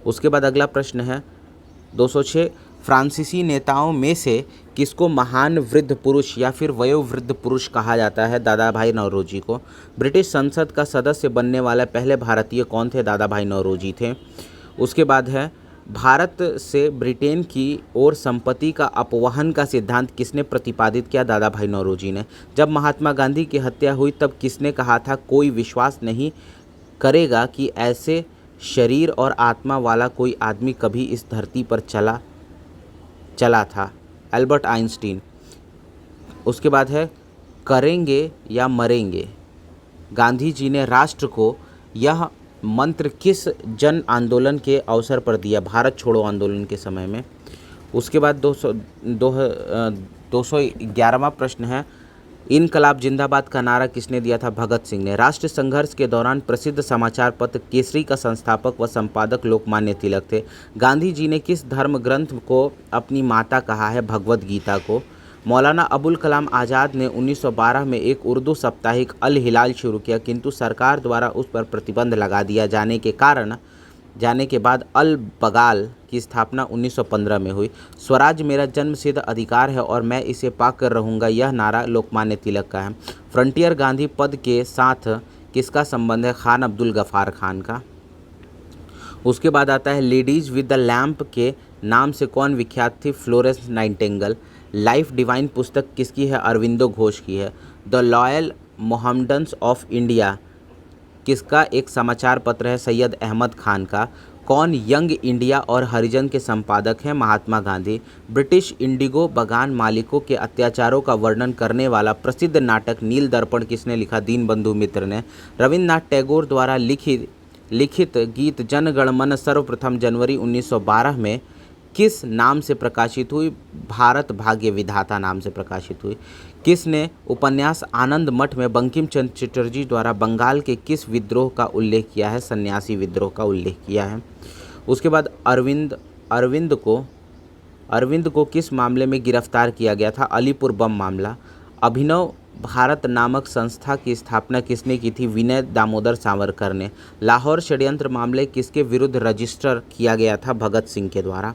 उसके बाद अगला प्रश्न है 206। फ्रांसीसी नेताओं में से किसको महान वृद्ध पुरुष या फिर वयोवृद्ध पुरुष कहा जाता है? दादा भाई नौरोजी को। ब्रिटिश संसद का सदस्य बनने वाले पहले भारतीय कौन थे? दादा भाई नौरोजी थे। उसके बाद है भारत से ब्रिटेन की ओर संपत्ति का अपवहन का सिद्धांत किसने प्रतिपादित किया? दादा भाई नौरोजी ने। जब महात्मा गांधी की हत्या हुई तब किसने कहा था कोई विश्वास नहीं करेगा कि ऐसे शरीर और आत्मा वाला कोई आदमी कभी इस धरती पर चला था? Albert Einstein. उसके बाद है करेंगे या मरेंगे। गांधी जी ने राष्ट्र को यह मंत्र किस जन आंदोलन के अवसर पर दिया? भारत छोड़ो आंदोलन के समय में। उसके बाद 211वां प्रश्न है इनकलाब जिंदाबाद का नारा किसने दिया था? भगत सिंह ने। राष्ट्र संघर्ष के दौरान प्रसिद्ध समाचार पत्र केसरी का संस्थापक व संपादक लोकमान्य तिलक थे। गांधी जी ने किस धर्म ग्रंथ को अपनी माता कहा है? भगवद गीता को। मौलाना अबुल कलाम आज़ाद ने 1912 में एक उर्दू साप्ताहिक अल हिलाल शुरू किया, किंतु सरकार द्वारा उस पर प्रतिबंध लगा दिया जाने के बाद अल बगाल की स्थापना 1915 में हुई। स्वराज मेरा जन्मसिद्ध अधिकार है और मैं इसे पाकर रहूँगा, यह नारा लोकमान्य तिलक का है। फ्रंटियर गांधी पद के साथ किसका संबंध है? खान अब्दुल गफ्फार खान का। उसके बाद आता है लेडीज विद द लैम्प के नाम से कौन विख्यात थी? Florence Nightingale. लाइफ डिवाइन पुस्तक किसकी है? अरविंदो घोष की है। The loyal Mohammedans of India किसका एक समाचार पत्र है? सैयद अहमद खान का। कौन यंग इंडिया और हरिजन के संपादक हैं? महात्मा गांधी। ब्रिटिश इंडिगो बगान मालिकों के अत्याचारों का वर्णन करने वाला प्रसिद्ध नाटक नील दर्पण किसने लिखा? दीनबंधु मित्र ने। रविन्द्रनाथ टैगोर द्वारा लिखित गीत जन गण मन सर्वप्रथम जनवरी 1912 में किस नाम से प्रकाशित हुई? भारत भाग्य विधाता नाम से प्रकाशित हुई। किसने उपन्यास आनंद मठ में बंकिम चंद्र चटर्जी द्वारा बंगाल के किस विद्रोह का उल्लेख किया है? सन्यासी विद्रोह का उल्लेख किया है। उसके बाद अरविंद को किस मामले में गिरफ्तार किया गया था? अलीपुर बम मामला। अभिनव भारत नामक संस्था की स्थापना किसने की थी? विनय दामोदर सावरकर ने। लाहौर षड्यंत्र मामले किसके विरुद्ध रजिस्टर किया गया था? भगत सिंह के द्वारा।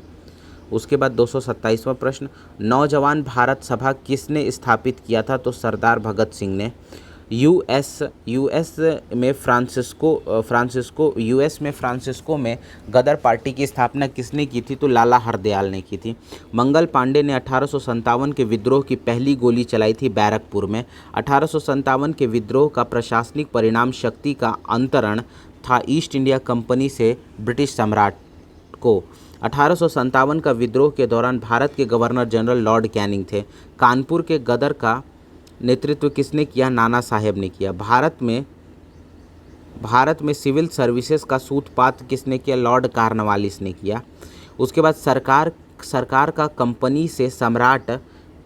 उसके बाद 227वां प्रश्न नौजवान भारत सभा किसने स्थापित किया था? तो सरदार भगत सिंह ने। यूएस में फ्रांसिस्को में गदर पार्टी की स्थापना किसने की थी? तो लाला हरदयाल ने की थी। मंगल पांडे ने 1857 के विद्रोह की पहली गोली चलाई थी बैरकपुर में। 1857 के विद्रोह का प्रशासनिक परिणाम शक्ति का अंतरण था ईस्ट इंडिया कंपनी से ब्रिटिश सम्राट को। 1857 का विद्रोह के दौरान भारत के गवर्नर जनरल लॉर्ड कैनिंग थे। कानपुर के गदर का नेतृत्व किसने किया? नाना साहेब ने किया। भारत में सिविल सर्विसेज का सूत्रपात किसने किया? लॉर्ड कार्नवालिस ने किया। उसके बाद सरकार का कंपनी से सम्राट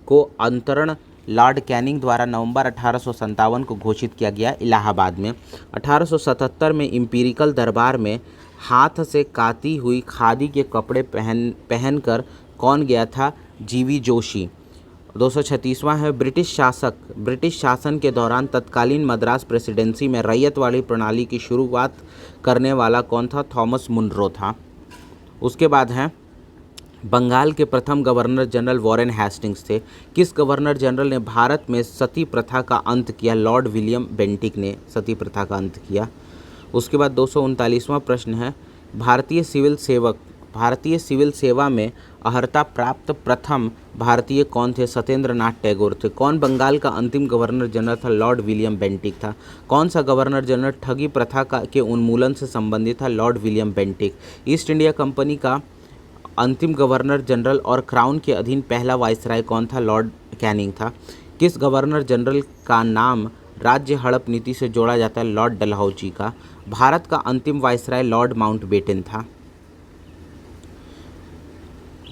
को अंतरण लॉर्ड कैनिंग द्वारा नवंबर 1857 को घोषित किया गया इलाहाबाद में। 1877 में इंपीरिकल दरबार में हाथ से काती हुई खादी के कपड़े पहनकर कौन गया था? जीवी जोशी। 236वां है ब्रिटिश शासन के दौरान तत्कालीन मद्रास प्रेसिडेंसी में रैयतवाड़ी प्रणाली की शुरुआत करने वाला कौन था? थॉमस मुनरो था। उसके बाद है बंगाल के प्रथम गवर्नर जनरल वॉरेन हेस्टिंग्स थे। किस गवर्नर जनरल ने भारत में सती प्रथा का अंत किया? लॉर्ड विलियम बेंटिक ने सती प्रथा का अंत किया। उसके बाद 239वां प्रश्न है भारतीय सिविल सेवा में अर्हता प्राप्त प्रथम भारतीय कौन थे? सत्येंद्र नाथ टैगोर थे। कौन बंगाल का अंतिम गवर्नर जनरल था? लॉर्ड विलियम बेंटिक था। कौन सा गवर्नर जनरल ठगी प्रथा के उन्मूलन से संबंधित था? Lord William Bentinck. East India company का अंतिम गवर्नर जनरल और क्राउन के अधीन पहला वायसराय कौन था? लॉर्ड कैनिंग था। किस गवर्नर जनरल का नाम राज्य हड़प नीति से जोड़ा जाता है? लॉर्ड डलहौजी का। भारत का अंतिम वायसराय लॉर्ड माउंटबेटन था।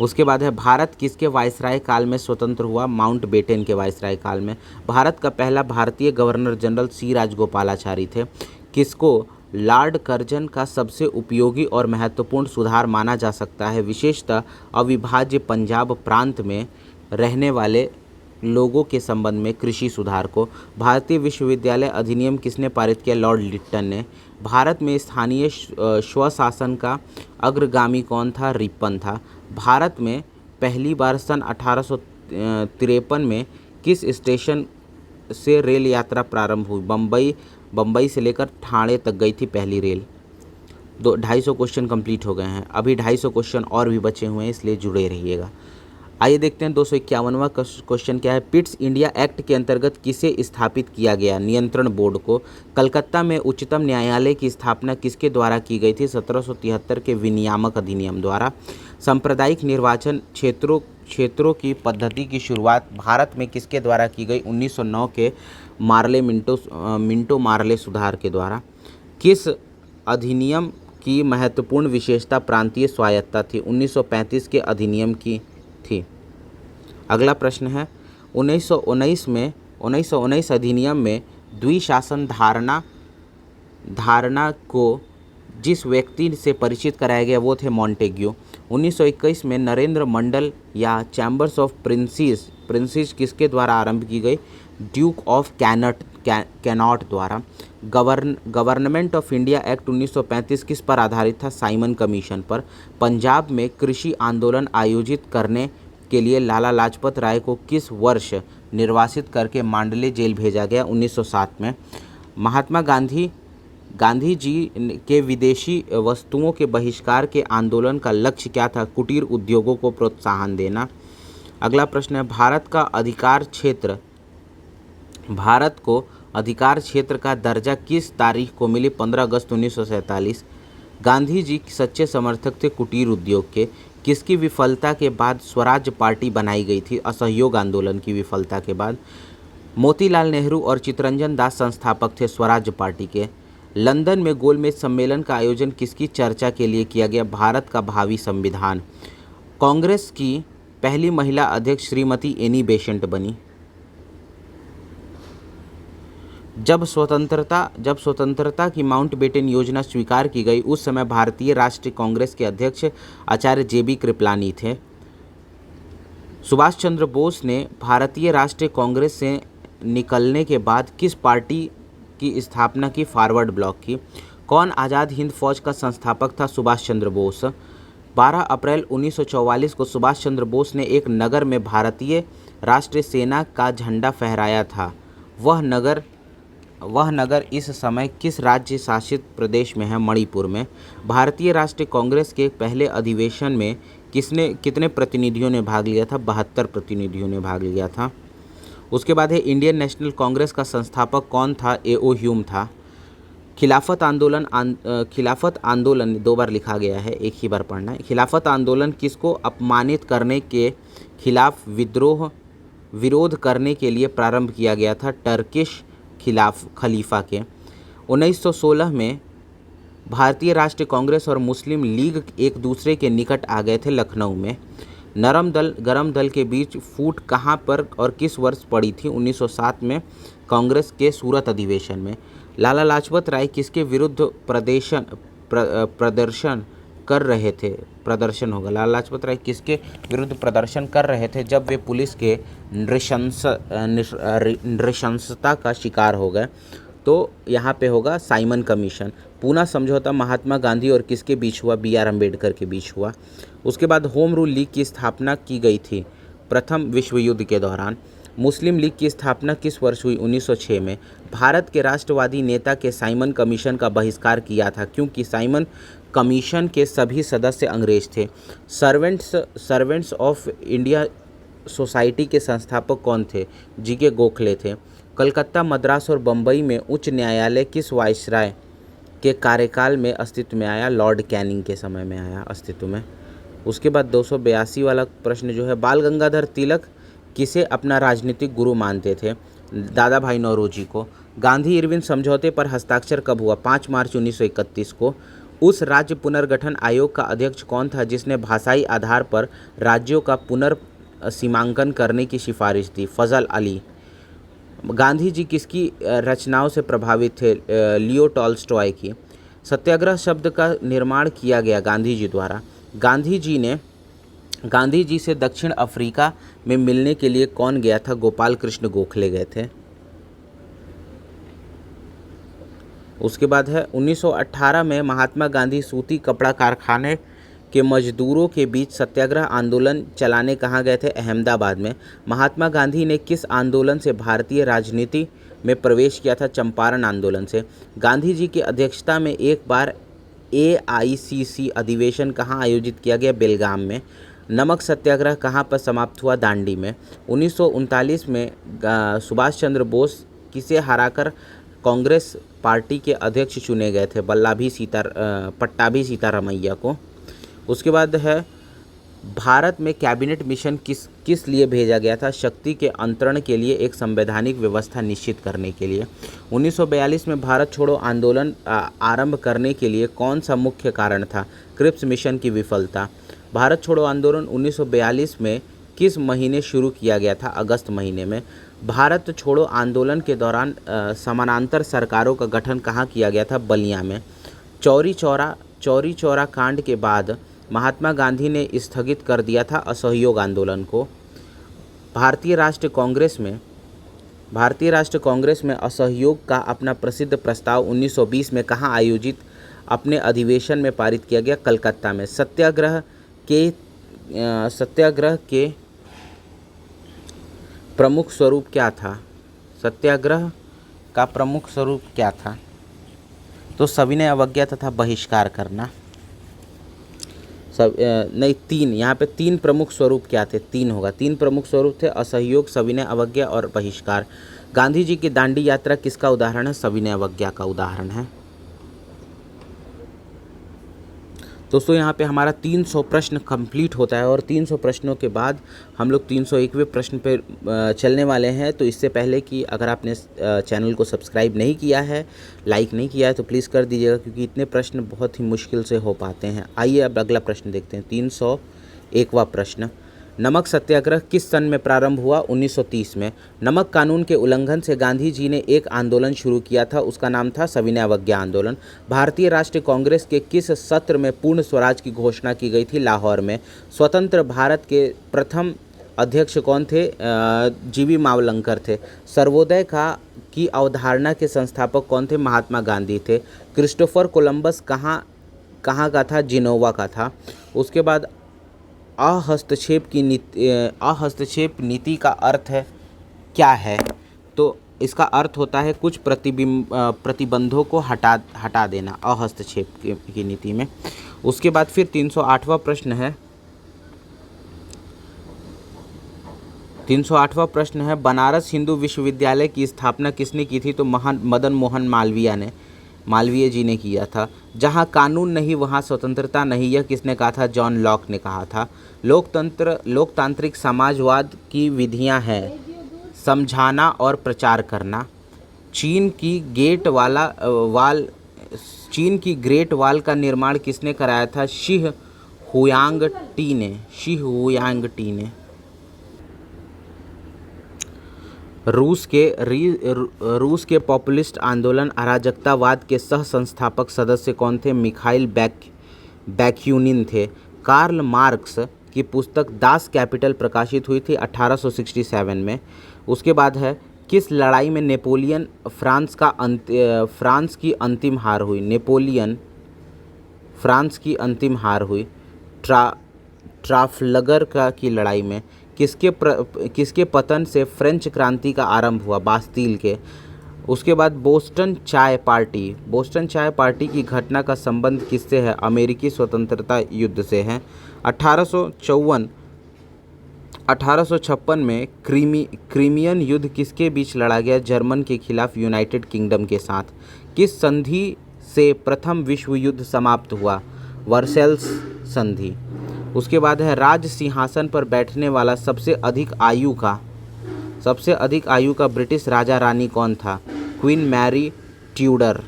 उसके बाद है भारत किसके वायसराय काल में स्वतंत्र हुआ? माउंटबेटन के वायसराय काल में। भारत का पहला भारतीय गवर्नर जनरल सी राजगोपालाचारी थे। किसको लॉर्ड कर्जन का सबसे उपयोगी और महत्वपूर्ण सुधार माना जा सकता है? विशेषतः अविभाज्य पंजाब प्रांत में रहने वाले लोगों के संबंध में कृषि सुधार को। भारतीय विश्वविद्यालय अधिनियम किसने पारित किया? लॉर्ड लिट्टन ने। भारत में स्थानीय स्वशासन का अग्रगामी कौन था? रिपन था। भारत में पहली बार सन 1853 में किस स्टेशन से रेल यात्रा प्रारंभ हुई? बम्बई से लेकर ठाणे तक गई थी पहली रेल। 250 क्वेश्चन कंप्लीट हो गए हैं। अभी 250 क्वेश्चन और भी बचे हुए हैं, इसलिए जुड़े रहिएगा। आइए देखते हैं 251वां क्वेश्चन क्या है। पिट्स इंडिया एक्ट के अंतर्गत किसे स्थापित किया गया? नियंत्रण बोर्ड को। कलकत्ता में उच्चतम न्यायालय की स्थापना किसके द्वारा की गई थी? 1773 के विनियामक अधिनियम द्वारा। सांप्रदायिक निर्वाचन क्षेत्रों की पद्धति की शुरुआत भारत में किसके द्वारा की गई? 1909 के मिंटो मार्ले सुधार के द्वारा। किस अधिनियम की महत्वपूर्ण विशेषता प्रांतीय स्वायत्तता थी? 1935 के अधिनियम की थी। अगला प्रश्न है 1919 अधिनियम में द्विशासन धारणा को जिस व्यक्ति से परिचित कराया गया वो थे मॉन्टेग्यू। 1921 में नरेंद्र मंडल या चैम्बर्स ऑफ प्रिंसेस किसके द्वारा आरंभ की गई? ड्यूक ऑफ कैनॉट द्वारा। गवर्नमेंट ऑफ इंडिया एक्ट 1935 किस पर आधारित था? साइमन कमीशन पर। पंजाब में कृषि आंदोलन आयोजित करने के लिए लाला लाजपत राय को किस वर्ष निर्वासित करके मांडले जेल भेजा गया? 1907 में। महात्मा गांधी जी के विदेशी वस्तुओं के बहिष्कार के आंदोलन का लक्ष्य क्या था? कुटीर उद्योगों को प्रोत्साहन देना। अगला प्रश्न है भारत को अधिकार क्षेत्र का दर्जा किस तारीख को मिली? 15 अगस्त 1947। गांधी जी सच्चे समर्थक थे कुटीर उद्योग के। किसकी विफलता के बाद स्वराज पार्टी बनाई गई थी? असहयोग आंदोलन की विफलता के बाद। मोतीलाल नेहरू और चित्तरंजन दास संस्थापक थे स्वराज पार्टी के। लंदन में गोलमेज सम्मेलन का आयोजन किसकी चर्चा के लिए किया गया? भारत का भावी संविधान। कांग्रेस की पहली महिला अध्यक्ष श्रीमती एनी बेसेंट बनी। जब स्वतंत्रता की माउंटबेटन योजना स्वीकार की गई उस समय भारतीय राष्ट्रीय कांग्रेस के अध्यक्ष आचार्य जेबी कृपलानी थे। सुभाष चंद्र बोस ने भारतीय राष्ट्रीय कांग्रेस से निकलने के बाद किस पार्टी की स्थापना की? फॉरवर्ड ब्लॉक की। कौन आज़ाद हिंद फौज का संस्थापक था? सुभाष चंद्र बोस। 12 अप्रैल 1944 को सुभाष चंद्र बोस ने एक नगर में भारतीय राष्ट्रीय सेना का झंडा फहराया था। वह नगर इस समय किस राज्य शासित प्रदेश में है? मणिपुर में। भारतीय राष्ट्रीय कांग्रेस के पहले अधिवेशन में कितने प्रतिनिधियों ने भाग लिया था? 72 प्रतिनिधियों ने भाग लिया था। उसके बाद है इंडियन नेशनल कांग्रेस का संस्थापक कौन था? ए.ओ. ह्यूम था। खिलाफत आंदोलन 2 बार लिखा गया है, एक ही बार पढ़ना है। खिलाफत आंदोलन किसको अपमानित करने के खिलाफ विरोध करने के लिए प्रारंभ किया गया था? टर्किश खलीफा के। 1916 में भारतीय राष्ट्रीय कांग्रेस और मुस्लिम लीग एक दूसरे के निकट आ गए थे लखनऊ में। गरम दल के बीच फूट कहाँ पर और किस वर्ष पड़ी थी? 1907 में कांग्रेस के सूरत अधिवेशन में। लाला लाजपत राय किसके विरुद्ध प्रदर्शन कर रहे थे, प्रदर्शन होगा, लाला लाजपत राय किसके विरुद्ध प्रदर्शन कर रहे थे जब वे पुलिस के नृशंसता का शिकार हो गए? तो यहाँ पे होगा साइमन कमीशन। पूना समझौता महात्मा गांधी और किसके बीच हुआ? B.R. अम्बेडकर के बीच हुआ। उसके बाद होम रूल लीग की स्थापना की गई थी प्रथम विश्व युद्ध के दौरान। मुस्लिम लीग की स्थापना किस वर्ष हुई? 1906 में। भारत के राष्ट्रवादी नेता के साइमन कमीशन का बहिष्कार किया था क्योंकि साइमन कमीशन के सभी सदस्य अंग्रेज थे। सर्वेंट्स ऑफ इंडिया सोसाइटी के संस्थापक कौन थे? G.K. गोखले थे। कलकत्ता, मद्रास और बम्बई में उच्च न्यायालय किस वायसराय के कार्यकाल में अस्तित्व में आया? लॉर्ड कैनिंग के समय में आया अस्तित्व में। उसके बाद 282 वाला प्रश्न जो है, बाल गंगाधर तिलक किसे अपना राजनीतिक गुरु मानते थे? दादा भाई नौरोजी को। गांधी इरविन समझौते पर हस्ताक्षर कब हुआ? 5 मार्च 1931 को। उस राज्य पुनर्गठन आयोग का अध्यक्ष कौन था जिसने भाषाई आधार पर राज्यों का पुनर्सीमांकन करने की सिफारिश दी? फजल अली। गांधी जी किसकी रचनाओं से प्रभावित थे? लियो टॉल्स्टॉय की। सत्याग्रह शब्द का निर्माण किया गया गांधी जी द्वारा। गांधी जी से दक्षिण अफ्रीका में मिलने के लिए कौन गया था? गोपाल कृष्ण गोखले गए थे। उसके बाद है 1918 में महात्मा गांधी सूती कपड़ा कारखाने के मजदूरों के बीच सत्याग्रह आंदोलन चलाने कहाँ गए थे? अहमदाबाद में। महात्मा गांधी ने किस आंदोलन से भारतीय राजनीति में प्रवेश किया था? चंपारण आंदोलन से। गांधी जी की अध्यक्षता में एक बार AICC अधिवेशन कहाँ आयोजित किया गया? बेलगाम में। नमक सत्याग्रह कहाँ पर समाप्त हुआ? दांडी में। 1939 में सुभाष चंद्र बोस किसे हराकर कांग्रेस पार्टी के अध्यक्ष चुने गए थे? पट्टाभी सीतारामैया को। उसके बाद है भारत में कैबिनेट मिशन किस लिए भेजा गया था? शक्ति के अंतरण के लिए, एक संवैधानिक व्यवस्था निश्चित करने के लिए। 1942 में भारत छोड़ो आंदोलन आरंभ करने के लिए कौन सा मुख्य कारण था? क्रिप्स मिशन की विफलता। भारत छोड़ो आंदोलन 1942 में किस महीने शुरू किया गया था? अगस्त महीने में। भारत छोड़ो आंदोलन के दौरान समानांतर सरकारों का गठन कहाँ किया गया था? बलिया में। चौरी चौरा कांड के बाद महात्मा गांधी ने स्थगित कर दिया था असहयोग आंदोलन को। भारतीय राष्ट्रीय कांग्रेस में असहयोग का अपना प्रसिद्ध प्रस्ताव 1920 में कहाँ आयोजित अपने अधिवेशन में पारित किया गया? कलकत्ता में। सत्याग्रह के प्रमुख स्वरूप क्या था? सत्याग्रह का प्रमुख स्वरूप क्या था? तो सविनय अवज्ञा तथा बहिष्कार करना। तीन, यहाँ पे 3 प्रमुख स्वरूप क्या थे? 3 होगा। 3 प्रमुख स्वरूप थे, असहयोग, सविनय अवज्ञा और बहिष्कार। गांधी जी की दांडी यात्रा किसका उदाहरण है? सविनय अवज्ञा का उदाहरण है। दोस्तों यहाँ पे हमारा 300 प्रश्न कंप्लीट होता है और 300 प्रश्नों के बाद हम लोग 301वें प्रश्न पे चलने वाले हैं। तो इससे पहले कि अगर आपने चैनल को सब्सक्राइब नहीं किया है, लाइक नहीं किया है, तो प्लीज़ कर दीजिएगा क्योंकि इतने प्रश्न बहुत ही मुश्किल से हो पाते हैं। आइए अब अगला प्रश्न देखते हैं। 301वां प्रश्न, नमक सत्याग्रह किस सन में प्रारंभ हुआ? 1930 में। नमक कानून के उल्लंघन से गांधी जी ने एक आंदोलन शुरू किया था, उसका नाम था सविनय अवज्ञा आंदोलन। भारतीय राष्ट्रीय कांग्रेस के किस सत्र में पूर्ण स्वराज की घोषणा की गई थी? लाहौर में। स्वतंत्र भारत के प्रथम अध्यक्ष कौन थे? जीवी मावलंकर थे। सर्वोदय की अवधारणा के संस्थापक कौन थे? महात्मा गांधी थे। क्रिस्टोफर कोलंबस कहाँ का था? जिनोवा का था। उसके बाद अहस्तक्षेप नीति का अर्थ है क्या है? तो इसका अर्थ होता है कुछ प्रतिबंधों को हटा देना, अहस्तक्षेप की नीति में। उसके बाद फिर 308वां प्रश्न है। 308वां प्रश्न है, बनारस हिंदू विश्वविद्यालय की स्थापना किसने की थी? तो मदन मोहन मालवीय जी ने किया था। जहाँ कानून नहीं वहाँ स्वतंत्रता नहीं, यह किसने कहा था? जॉन लॉक ने कहा था। लोकतांत्रिक समाजवाद की विधियाँ हैं समझाना और प्रचार करना। चीन की ग्रेट वाल का निर्माण किसने कराया था? शी हुयांग टी ने। रूस के पॉपुलिस्ट आंदोलन अराजकतावाद के सह संस्थापक सदस्य कौन थे? मिखाइल बैक्यूनिन थे। कार्ल मार्क्स की पुस्तक दास कैपिटल प्रकाशित हुई थी 1867 में। उसके बाद है किस लड़ाई में नेपोलियन फ्रांस की अंतिम हार हुई। नेपोलियन फ्रांस की अंतिम हार हुई ट्राफलगर की लड़ाई में। किसके पतन से फ्रेंच क्रांति का आरंभ हुआ। बास्तील के। उसके बाद बोस्टन चाय पार्टी की घटना का संबंध किससे है। अमेरिकी स्वतंत्रता युद्ध से है। 1856 में क्रीमियन युद्ध किसके बीच लड़ा गया। जर्मन के खिलाफ यूनाइटेड किंगडम के साथ। किस संधि से प्रथम विश्व युद्ध समाप्त हुआ। वर्सेल्स संधि। उसके बाद है राज सिंहासन पर बैठने वाला सबसे अधिक आयु का ब्रिटिश राजा रानी कौन था। Queen Mary Tudor.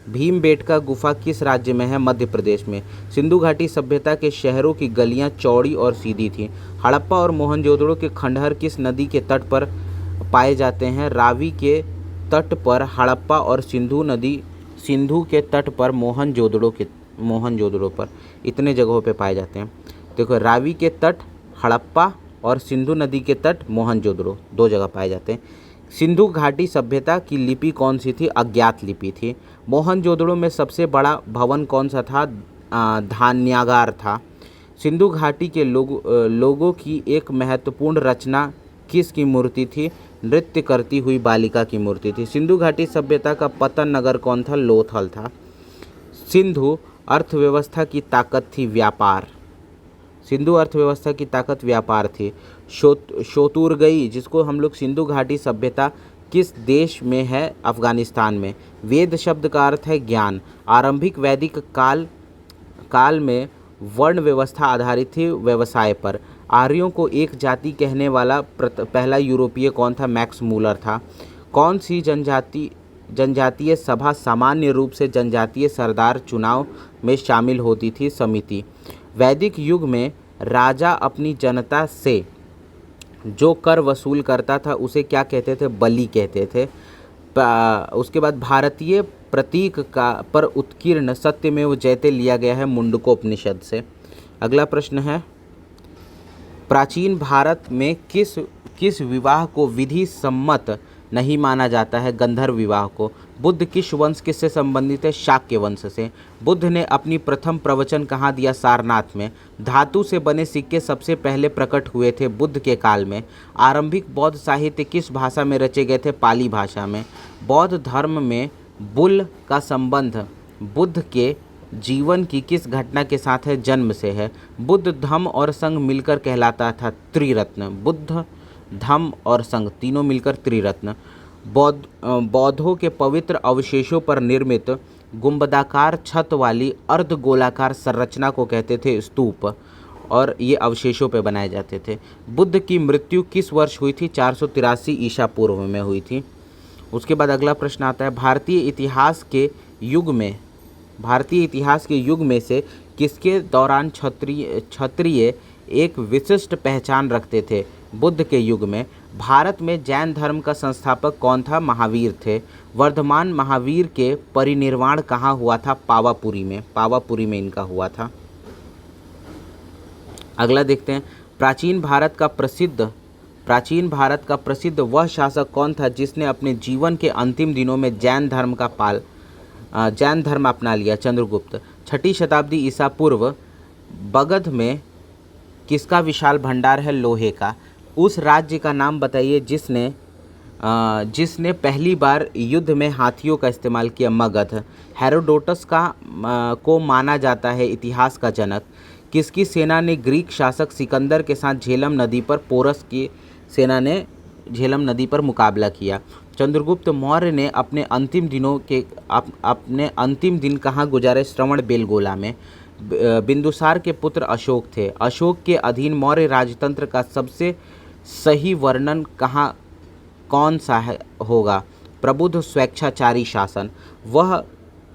भीमबेटका गुफा किस राज्य में है। मध्य प्रदेश में। सिंधु घाटी सभ्यता के शहरों की गलियां चौड़ी और सीधी थीं। हड़प्पा और मोहनजोदड़ो के खंडहर किस नदी के तट पर पाए जाते हैं। रावी के तट पर हड़प्पा और सिंधु के तट पर मोहनजोदड़ो पर इतने जगहों पे पाए जाते हैं। देखो, रावी के तट हड़प्पा और सिंधु नदी के तट मोहनजोदड़ो, 2 जगह पाए जाते हैं। सिंधु घाटी सभ्यता की लिपि कौन सी थी। अज्ञात लिपि थी। मोहनजोदड़ो में सबसे बड़ा भवन कौन सा था। धान्यागार था। सिंधु घाटी के लोगों की एक महत्वपूर्ण रचना किसकी मूर्ति थी। नृत्य करती हुई बालिका की मूर्ति थी। सिंधु घाटी सभ्यता का पतन नगर कौन था। लोथल था। सिंधु अर्थव्यवस्था की ताकत थी व्यापार। सिंधु अर्थव्यवस्था की ताकत व्यापार थी। शोतुरगई, जिसको हम लोग सिंधु घाटी सभ्यता किस देश में है। अफगानिस्तान में। वेद शब्द का अर्थ है ज्ञान। आरंभिक वैदिक काल में वर्ण व्यवस्था आधारित थी व्यवसाय पर। आर्यों को एक जाति कहने वाला पहला यूरोपीय कौन था। मैक्स मूलर था। कौन सी जनजातीय सभा सामान्य रूप से जनजातीय सरदार चुनाव में शामिल होती थी। समिति। वैदिक युग में राजा अपनी जनता से जो कर वसूल करता था उसे क्या कहते थे। बलि कहते थे। उसके बाद भारतीय प्रतीक पर उत्कीर्ण सत्यमेव जयते लिया गया है मुंडकोपनिषद से। अगला प्रश्न है प्राचीन भारत में किस विवाह को विधि सम्मत नहीं माना जाता है। गंधर्व विवाह को। बुद्ध किस वंश किससे संबंधित है। शाक्य वंश से। बुद्ध ने अपनी प्रथम प्रवचन कहाँ दिया। सारनाथ में। धातु से बने सिक्के सबसे पहले प्रकट हुए थे बुद्ध के काल में। आरंभिक बौद्ध साहित्य किस भाषा में रचे गए थे। पाली भाषा में। बौद्ध धर्म में बुल का संबंध बुद्ध के जीवन की किस घटना के साथ है। जन्म से है। बुद्ध धम्म और संघ मिलकर कहलाता था त्रिरत्न। बुद्ध धम्म और संघ तीनों मिलकर त्रिरत्न। बौद्धों के पवित्र अवशेषों पर निर्मित गुंबदाकार छत वाली अर्धगोलाकार संरचना को कहते थे स्तूप, और ये अवशेषों पर बनाए जाते थे। बुद्ध की मृत्यु किस वर्ष हुई थी। 483 ईसा पूर्व में हुई थी। उसके बाद अगला प्रश्न आता है भारतीय इतिहास के युग में से किसके दौरान क्षत्रिय एक विशिष्ट पहचान रखते थे। बुद्ध के युग में। भारत में जैन धर्म का संस्थापक कौन था। महावीर थे। वर्धमान महावीर के परिनिर्वाण कहाँ हुआ था। पावापुरी में इनका हुआ था। अगला देखते हैं प्राचीन भारत का प्रसिद्ध वह शासक कौन था जिसने अपने जीवन के अंतिम दिनों में जैन धर्म अपना लिया। चंद्रगुप्त। 6ठी शताब्दी ईसा पूर्व। बगध में किसका विशाल भंडार है। लोहे का। उस राज्य का नाम बताइए जिसने पहली बार युद्ध में हाथियों का इस्तेमाल किया। मगध। हेरोडोटस को माना जाता है इतिहास का जनक। किसकी सेना ने ग्रीक शासक सिकंदर के साथ झेलम नदी पर पोरस की सेना ने झेलम नदी पर मुकाबला किया। चंद्रगुप्त मौर्य ने अपने अंतिम दिन कहाँ गुजारे। श्रवणबेलगोला में। बिंदुसार के पुत्र अशोक थे। अशोक के अधीन मौर्य राजतंत्र का सबसे सही वर्णन कौन सा होगा। प्रबुद्ध स्वेच्छाचारी शासन। वह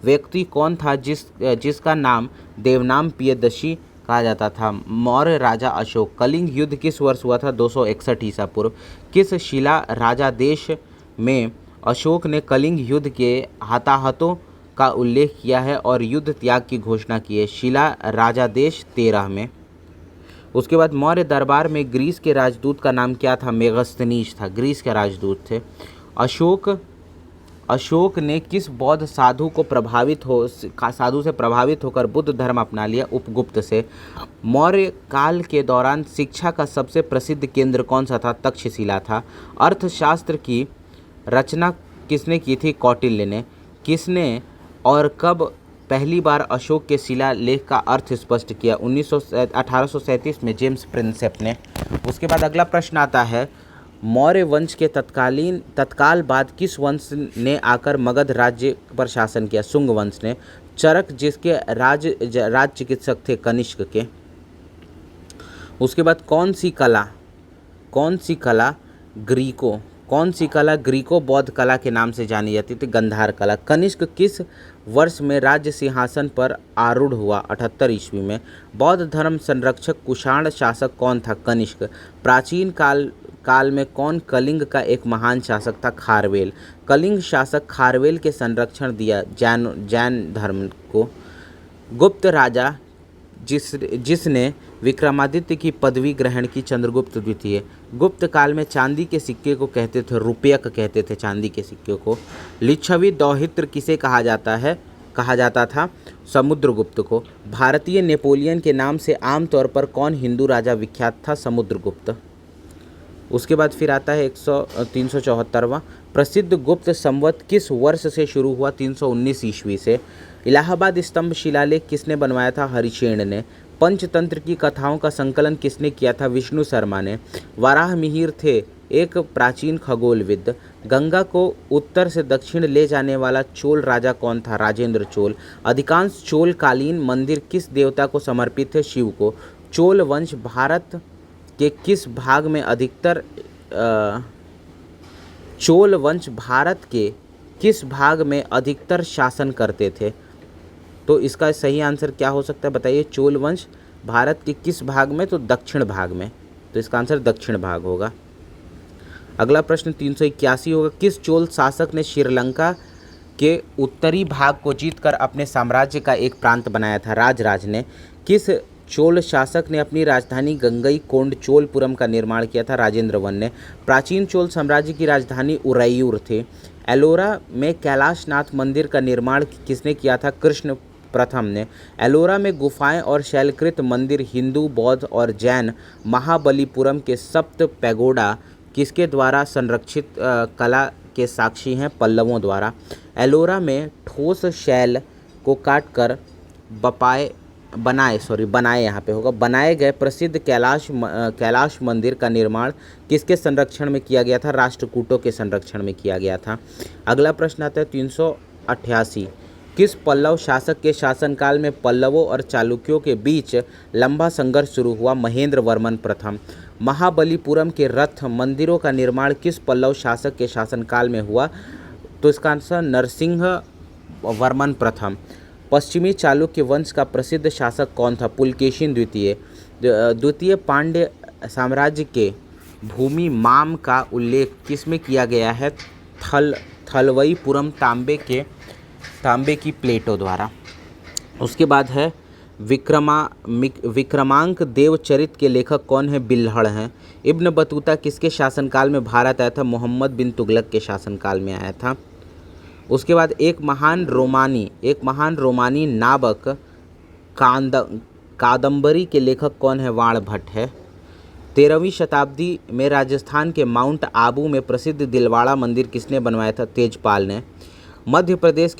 व्यक्ति कौन था जिसका नाम देवनाम पियदर्शी कहा जाता था। मौर्य राजा अशोक। कलिंग युद्ध किस वर्ष हुआ था। 261 ईसा पूर्व। किस शिला राजा देश में अशोक ने कलिंग युद्ध के हताहतों का उल्लेख किया है और युद्ध त्याग की घोषणा की है? शिला राजादेश 13 में। उसके बाद मौर्य दरबार में ग्रीस के राजदूत का नाम क्या था? मेगस्थनीज था, ग्रीस के राजदूत थे। अशोक ने किस बौद्ध साधु से प्रभावित होकर बुद्ध धर्म अपना लिया? उपगुप्त से। मौर्य काल के दौरान शिक्षा का सबसे प्रसिद्ध केंद्र कौन सा था? तक्षशिला था। अर्थशास्त्र की रचना किसने की थी? कौटिल्य ने। किसने और कब पहली बार अशोक के शिलालेख का अर्थ स्पष्ट किया? 1837 में जेम्स प्रिंसेप ने। उसके बाद अगला प्रश्न आता है, मौर्य वंश के तत्काल बाद किस वंश ने आकर मगध राज्य पर शासन किया? शुंग वंश ने। चरक जिसके राज चिकित्सक थे? कनिष्क के। उसके बाद कौन सी कला ग्रीको बौद्ध कला के नाम से जानी जाती थी? गंधार कला। कनिष्क किस वर्ष में राज्य सिंहासन पर आरूढ़ हुआ? 78 ईस्वी में। बौद्ध धर्म संरक्षक कुषाण शासक कौन था? कनिष्क। प्राचीन काल में कौन कलिंग का एक महान शासक था? खारवेल। कलिंग शासक खारवेल के संरक्षण दिया जैन धर्म को। गुप्त राजा जिसने विक्रमादित्य की पदवी ग्रहण की? चंद्रगुप्त द्वितीय। गुप्त काल में चांदी के सिक्के को कहते थे रुपयक कहते थे चांदी के सिक्के को। लिच्छवी दौहित्र किसे कहा जाता था? समुद्रगुप्त को। भारतीय नेपोलियन के नाम से आमतौर पर कौन हिंदू राजा विख्यात था? समुद्रगुप्त। उसके बाद फिर आता है 374वां, प्रसिद्ध गुप्त संवत किस वर्ष से शुरू हुआ? 319 ईस्वी से। इलाहाबाद स्तंभ शिलालेख किसने बनवाया था? हरिशेन ने। पंचतंत्र की कथाओं का संकलन किसने किया था? विष्णु शर्मा ने। वाराह मिहिर थे एक प्राचीन खगोलविद। गंगा को उत्तर से दक्षिण ले जाने वाला चोल राजा कौन था? राजेंद्र चोल। अधिकांश चोलकालीन मंदिर किस देवता को समर्पित थे? शिव को। चोल वंश भारत के किस भाग में अधिकतर शासन करते थे? तो इसका सही आंसर क्या हो सकता है बताइए? चोल वंश भारत के किस भाग में? तो दक्षिण भाग में। तो इसका आंसर दक्षिण भाग होगा। अगला प्रश्न 381 होगा, किस चोल शासक ने श्रीलंका के उत्तरी भाग को जीतकर अपने साम्राज्य का एक प्रांत बनाया था? राजराज ने। किस चोल शासक ने अपनी राजधानी गंगईकोंड चोलपुरम का निर्माण किया था? राजेंद्र वन ने। प्राचीन चोल साम्राज्य की राजधानी उरैयूर थी। एलोरा में कैलाशनाथ मंदिर का निर्माण किसने किया था? कृष्ण प्रथम ने। एलोरा में गुफाएं और शैलकृत मंदिर हिंदू, बौद्ध और जैन महाबलीपुरम के सप्त पैगोडा किसके द्वारा संरक्षित कला के साक्षी हैं? पल्लवों द्वारा। एलोरा में ठोस शैल को काटकर बनाए गए प्रसिद्ध कैलाश मंदिर का निर्माण किसके संरक्षण में किया गया था? राष्ट्रकूटों के संरक्षण में किया गया था। अगला प्रश्न आता है 388, किस पल्लव शासक के शासनकाल में पल्लवों और चालुक्यों के बीच लंबा संघर्ष शुरू हुआ? महेंद्र वर्मन प्रथम। महाबलीपुरम के रथ मंदिरों का निर्माण किस पल्लव शासक के शासनकाल में हुआ? तो इसका आंसर नरसिंह वर्मन प्रथम। पश्चिमी चालुक्य वंश का प्रसिद्ध शासक कौन था? पुलकेशिन द्वितीय। द्वितीय पांड्य साम्राज्य के भूमि माम का उल्लेख किसमें किया गया है? थलवईपुरम तांबे की प्लेटों द्वारा। उसके बाद है विक्रमांक देवचरित के लेखक कौन है? बिल्हड़ हैं। इब्न बतूता किसके शासनकाल में भारत आया था? मोहम्मद बिन तुगलक के शासनकाल में आया था। उसके बाद एक महान रोमानी नाबक कादम्बरी के लेखक कौन है? वाण भट्ट है। 13वीं शताब्दी में राजस्थान के माउंट आबू में प्रसिद्ध दिलवाड़ा मंदिर किसने बनवाया था? तेजपाल ने। मध्य प्रदेश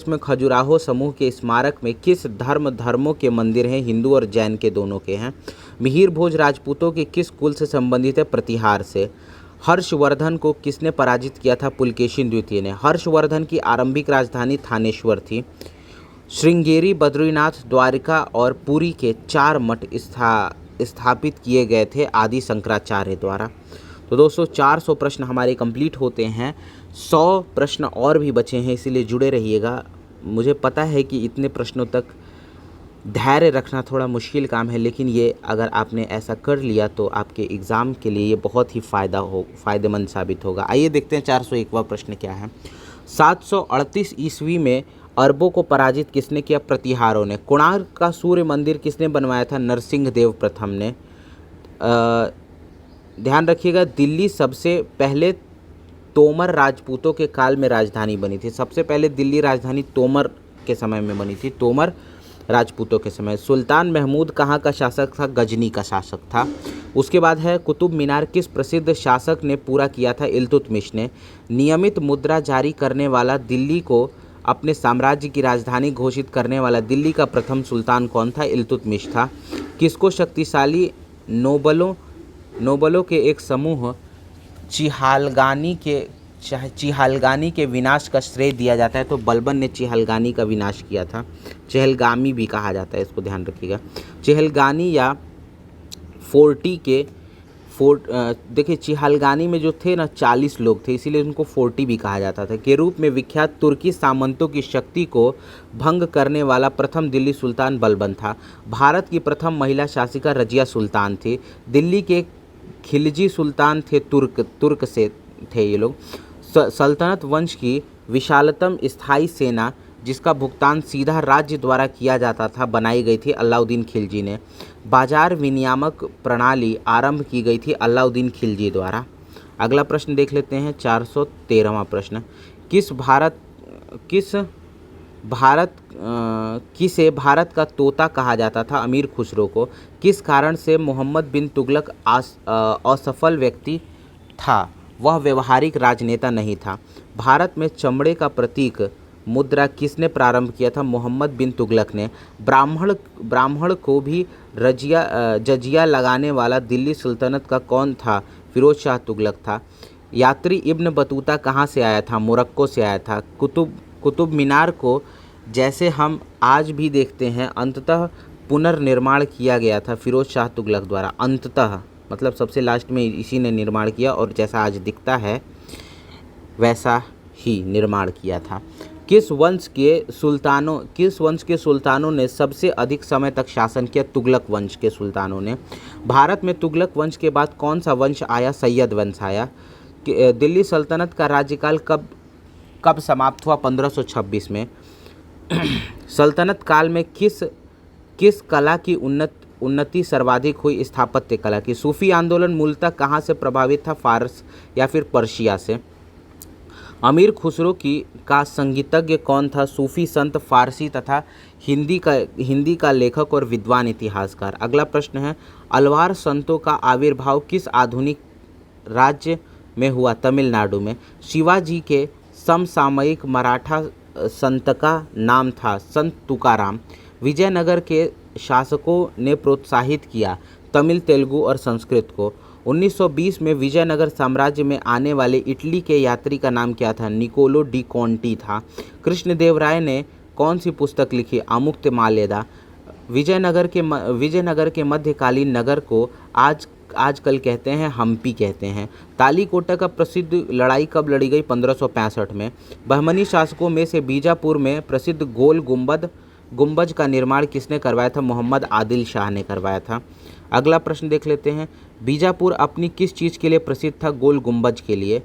में खजुराहो समूह के स्मारक में किस धर्मों के मंदिर हैं? हिंदू और जैन के दोनों के हैं। मिहिर भोज राजपूतों के किस कुल से संबंधित है? प्रतिहार से। हर्षवर्धन को किसने पराजित किया था? पुलकेशिन द्वितीय ने। हर्षवर्धन की आरंभिक राजधानी थानेश्वर थी। श्रृंगेरी, बद्रीनाथ, द्वारिका और पुरी के 4 मठ स्थापित किए गए थे आदि शंकराचार्य द्वारा। तो दोस्तों 400 प्रश्न हमारे कंप्लीट होते हैं। 100 प्रश्न और भी बचे हैं, इसीलिए जुड़े रहिएगा। मुझे पता है कि इतने प्रश्नों तक धैर्य रखना थोड़ा मुश्किल काम है, लेकिन ये अगर आपने ऐसा कर लिया तो आपके एग्ज़ाम के लिए ये बहुत ही फ़ायदेमंद साबित होगा। आइए देखते हैं 401वां प्रश्न क्या है। 738 ईस्वी में अरबों को पराजित किसने किया? प्रतिहारों ने। कोणार्क का सूर्य मंदिर किसने बनवाया था? नरसिंह देव प्रथम ने। ध्यान रखिएगा, दिल्ली सबसे पहले तोमर राजपूतों के काल में राजधानी बनी थी। सबसे पहले दिल्ली राजधानी तोमर के समय में बनी थी, तोमर राजपूतों के समय। सुल्तान महमूद कहाँ का शासक था? गजनी का शासक था। उसके बाद है कुतुब मीनार किस प्रसिद्ध शासक ने पूरा किया था? इल्तुतमिश ने। नियमित मुद्रा जारी करने वाला, दिल्ली को अपने साम्राज्य की राजधानी घोषित करने वाला दिल्ली का प्रथम सुल्तान कौन था? इल्तुतमिश था। किसको शक्तिशाली नोबलों के एक समूह चिहालगानी के विनाश का श्रेय दिया जाता है? तो बलबन ने चिहालगानी का विनाश किया था। चहलगामी भी कहा जाता है, इसको ध्यान रखिएगा। चहलगानी या देखिए चिहालगानी में जो थे ना 40 लोग थे, इसीलिए उनको 40 भी कहा जाता था। के रूप में विख्यात तुर्की सामंतों की शक्ति को भंग करने वाला प्रथम दिल्ली सुल्तान बलबन था। भारत की प्रथम महिला शासिका रजिया सुल्तान थी। दिल्ली के खिलजी सुल्तान थे, तुर्क से थे ये लोग। सल्तनत वंश की विशालतम स्थायी सेना, जिसका भुगतान सीधा राज्य द्वारा किया जाता था, बनाई गई थी अलाउद्दीन खिलजी ने। बाजार विनियामक प्रणाली आरंभ की गई थी अलाउद्दीन खिलजी द्वारा। अगला प्रश्न देख लेते हैं, 413वां प्रश्न। किसे भारत का तोता कहा जाता था? अमीर खुसरो को। किस कारण से मोहम्मद बिन तुगलक असफल व्यक्ति था? वह व्यवहारिक राजनेता नहीं था। भारत में चमड़े का प्रतीक मुद्रा किसने प्रारंभ किया था? मोहम्मद बिन तुगलक ने। ब्राह्मण को भी जजिया लगाने वाला दिल्ली सुल्तनत का कौन था? फिरोज शाह तुगलक था। यात्री इब्न बतूता कहाँ से आया था? मोरक्को से आया था। कुतुब मीनार को जैसे हम आज भी देखते हैं, अंततः पुनर्निर्माण किया गया था फिरोज शाह तुगलक द्वारा। अंततः मतलब सबसे लास्ट में इसी ने निर्माण किया, और जैसा आज दिखता है वैसा ही निर्माण किया था। किस वंश के सुल्तानों ने सबसे अधिक समय तक शासन किया? तुगलक वंश के सुल्तानों ने। भारत में तुगलक वंश के बाद कौन सा वंश आया? सैयद वंश आया। दिल्ली सल्तनत का राज्यकाल कब समाप्त हुआ? 1526 में। सल्तनत काल में किस कला की उन्नति सर्वाधिक हुई? स्थापत्य कला की। सूफी आंदोलन मूलतः कहाँ से प्रभावित था? फारस या फिर पर्शिया से। अमीर खुसरो का संगीतज्ञ कौन था? सूफी संत, फारसी तथा हिंदी का लेखक और विद्वान इतिहासकार। अगला प्रश्न है, अलवार संतों का आविर्भाव किस आधुनिक राज्य में हुआ? तमिलनाडु में। शिवाजी के समसामयिक मराठा संत का नाम था संत तुकाराम। विजयनगर के शासकों ने प्रोत्साहित किया तमिल, तेलुगु और संस्कृत को। 1920 में विजयनगर साम्राज्य में आने वाले इटली के यात्री का नाम क्या था? निकोलो डी कॉन्टी था। कृष्णदेवराय ने कौन सी पुस्तक लिखी? आमुक्तमाल्यदा। विजयनगर के मध्यकालीन नगर को आजकल कहते हैं हम्पी कहते हैं। तालीकोटा का प्रसिद्ध लड़ाई कब लड़ी गई? 1565 में। बहमनी शासकों में से बीजापुर में प्रसिद्ध गोल गुंबज का निर्माण किसने करवाया था? मोहम्मद आदिल शाह ने करवाया था। अगला प्रश्न देख लेते हैं, बीजापुर अपनी किस चीज़ के लिए प्रसिद्ध था? गोल गुंबज के लिए।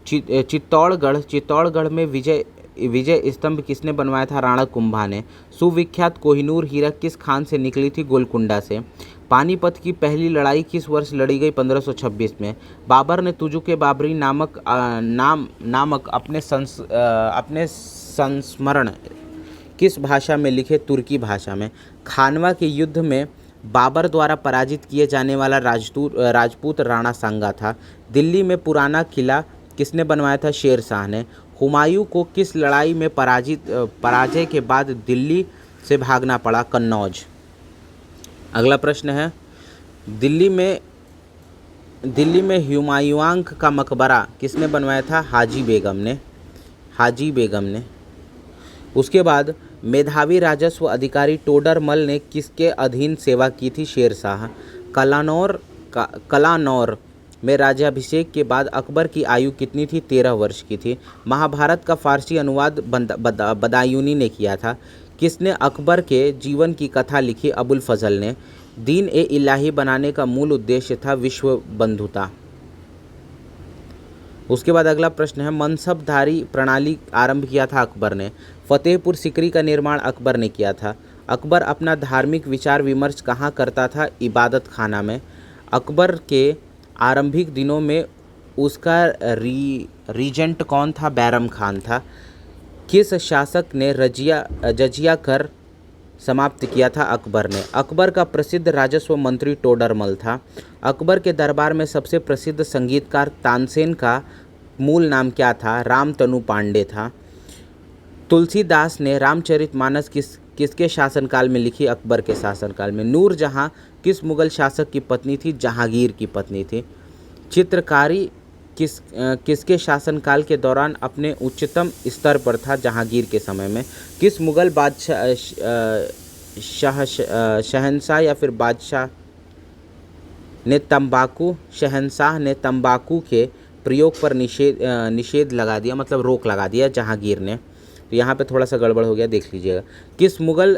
चित्तौड़गढ़ में विजय स्तंभ किसने बनवाया था? राणा कुंभा ने। सुविख्यात कोहिनूर हीरा किस खान से निकली थी? गोलकुंडा से। पानीपत की पहली लड़ाई किस वर्ष लड़ी गई? 1526 में। बाबर ने तुजुक बाबरी नामक अपने संस्मरण किस भाषा में लिखे? तुर्की भाषा में। खानवा के युद्ध में बाबर द्वारा पराजित किए जाने वाला राजपूत राणा सांगा था। दिल्ली में पुराना किला किसने बनवाया था? शेर शाह ने। हुमायूं को किस लड़ाई में पराजय के बाद दिल्ली से भागना पड़ा? कन्नौज। अगला प्रश्न है, दिल्ली में हुमायूं का मकबरा किसने बनवाया था? हाजी बेगम ने। उसके बाद मेधावी राजस्व अधिकारी टोडरमल ने किसके अधीन सेवा की थी? शेर शाह। कलानौर में राज्याभिषेक के बाद अकबर की आयु कितनी थी? 13 वर्ष की थी। महाभारत का फारसी अनुवाद बदायूनी ने किया था। किसने अकबर के जीवन की कथा लिखी? अबुल फजल ने। दीन इलाही बनाने का मूल उद्देश्य था विश्व बंधुता। उसके बाद अगला प्रश्न है, मनसबधारी प्रणाली आरंभ किया था अकबर ने। फतेहपुर सिकरी का निर्माण अकबर ने किया था। अकबर अपना धार्मिक विचार विमर्श कहाँ करता था? इबादत खाना में। अकबर के आरंभिक दिनों में उसका रीजेंट कौन था? बैरम खान था। किस शासक ने जजिया कर समाप्त किया था? अकबर ने। अकबर का प्रसिद्ध राजस्व मंत्री टोडरमल था। अकबर के दरबार में सबसे प्रसिद्ध संगीतकार तानसेन का मूल नाम क्या था? रामतनु पांडे था। तुलसीदास ने रामचरितमानस किसके शासनकाल में लिखी? अकबर के शासनकाल में। नूरजहां किस मुगल शासक की पत्नी थी? जहांगीर की पत्नी थी। चित्रकारी किसके शासनकाल के दौरान अपने उच्चतम स्तर पर था? जहांगीर के समय में। किस मुगल बादशाह शहंशाह या फिर बादशाह ने तंबाकू के प्रयोग पर निषेध लगा दिया, मतलब रोक लगा दिया जहांगीर ने। तो यहाँ पे थोड़ा सा गड़बड़ हो गया, देख लीजिएगा। किस मुगल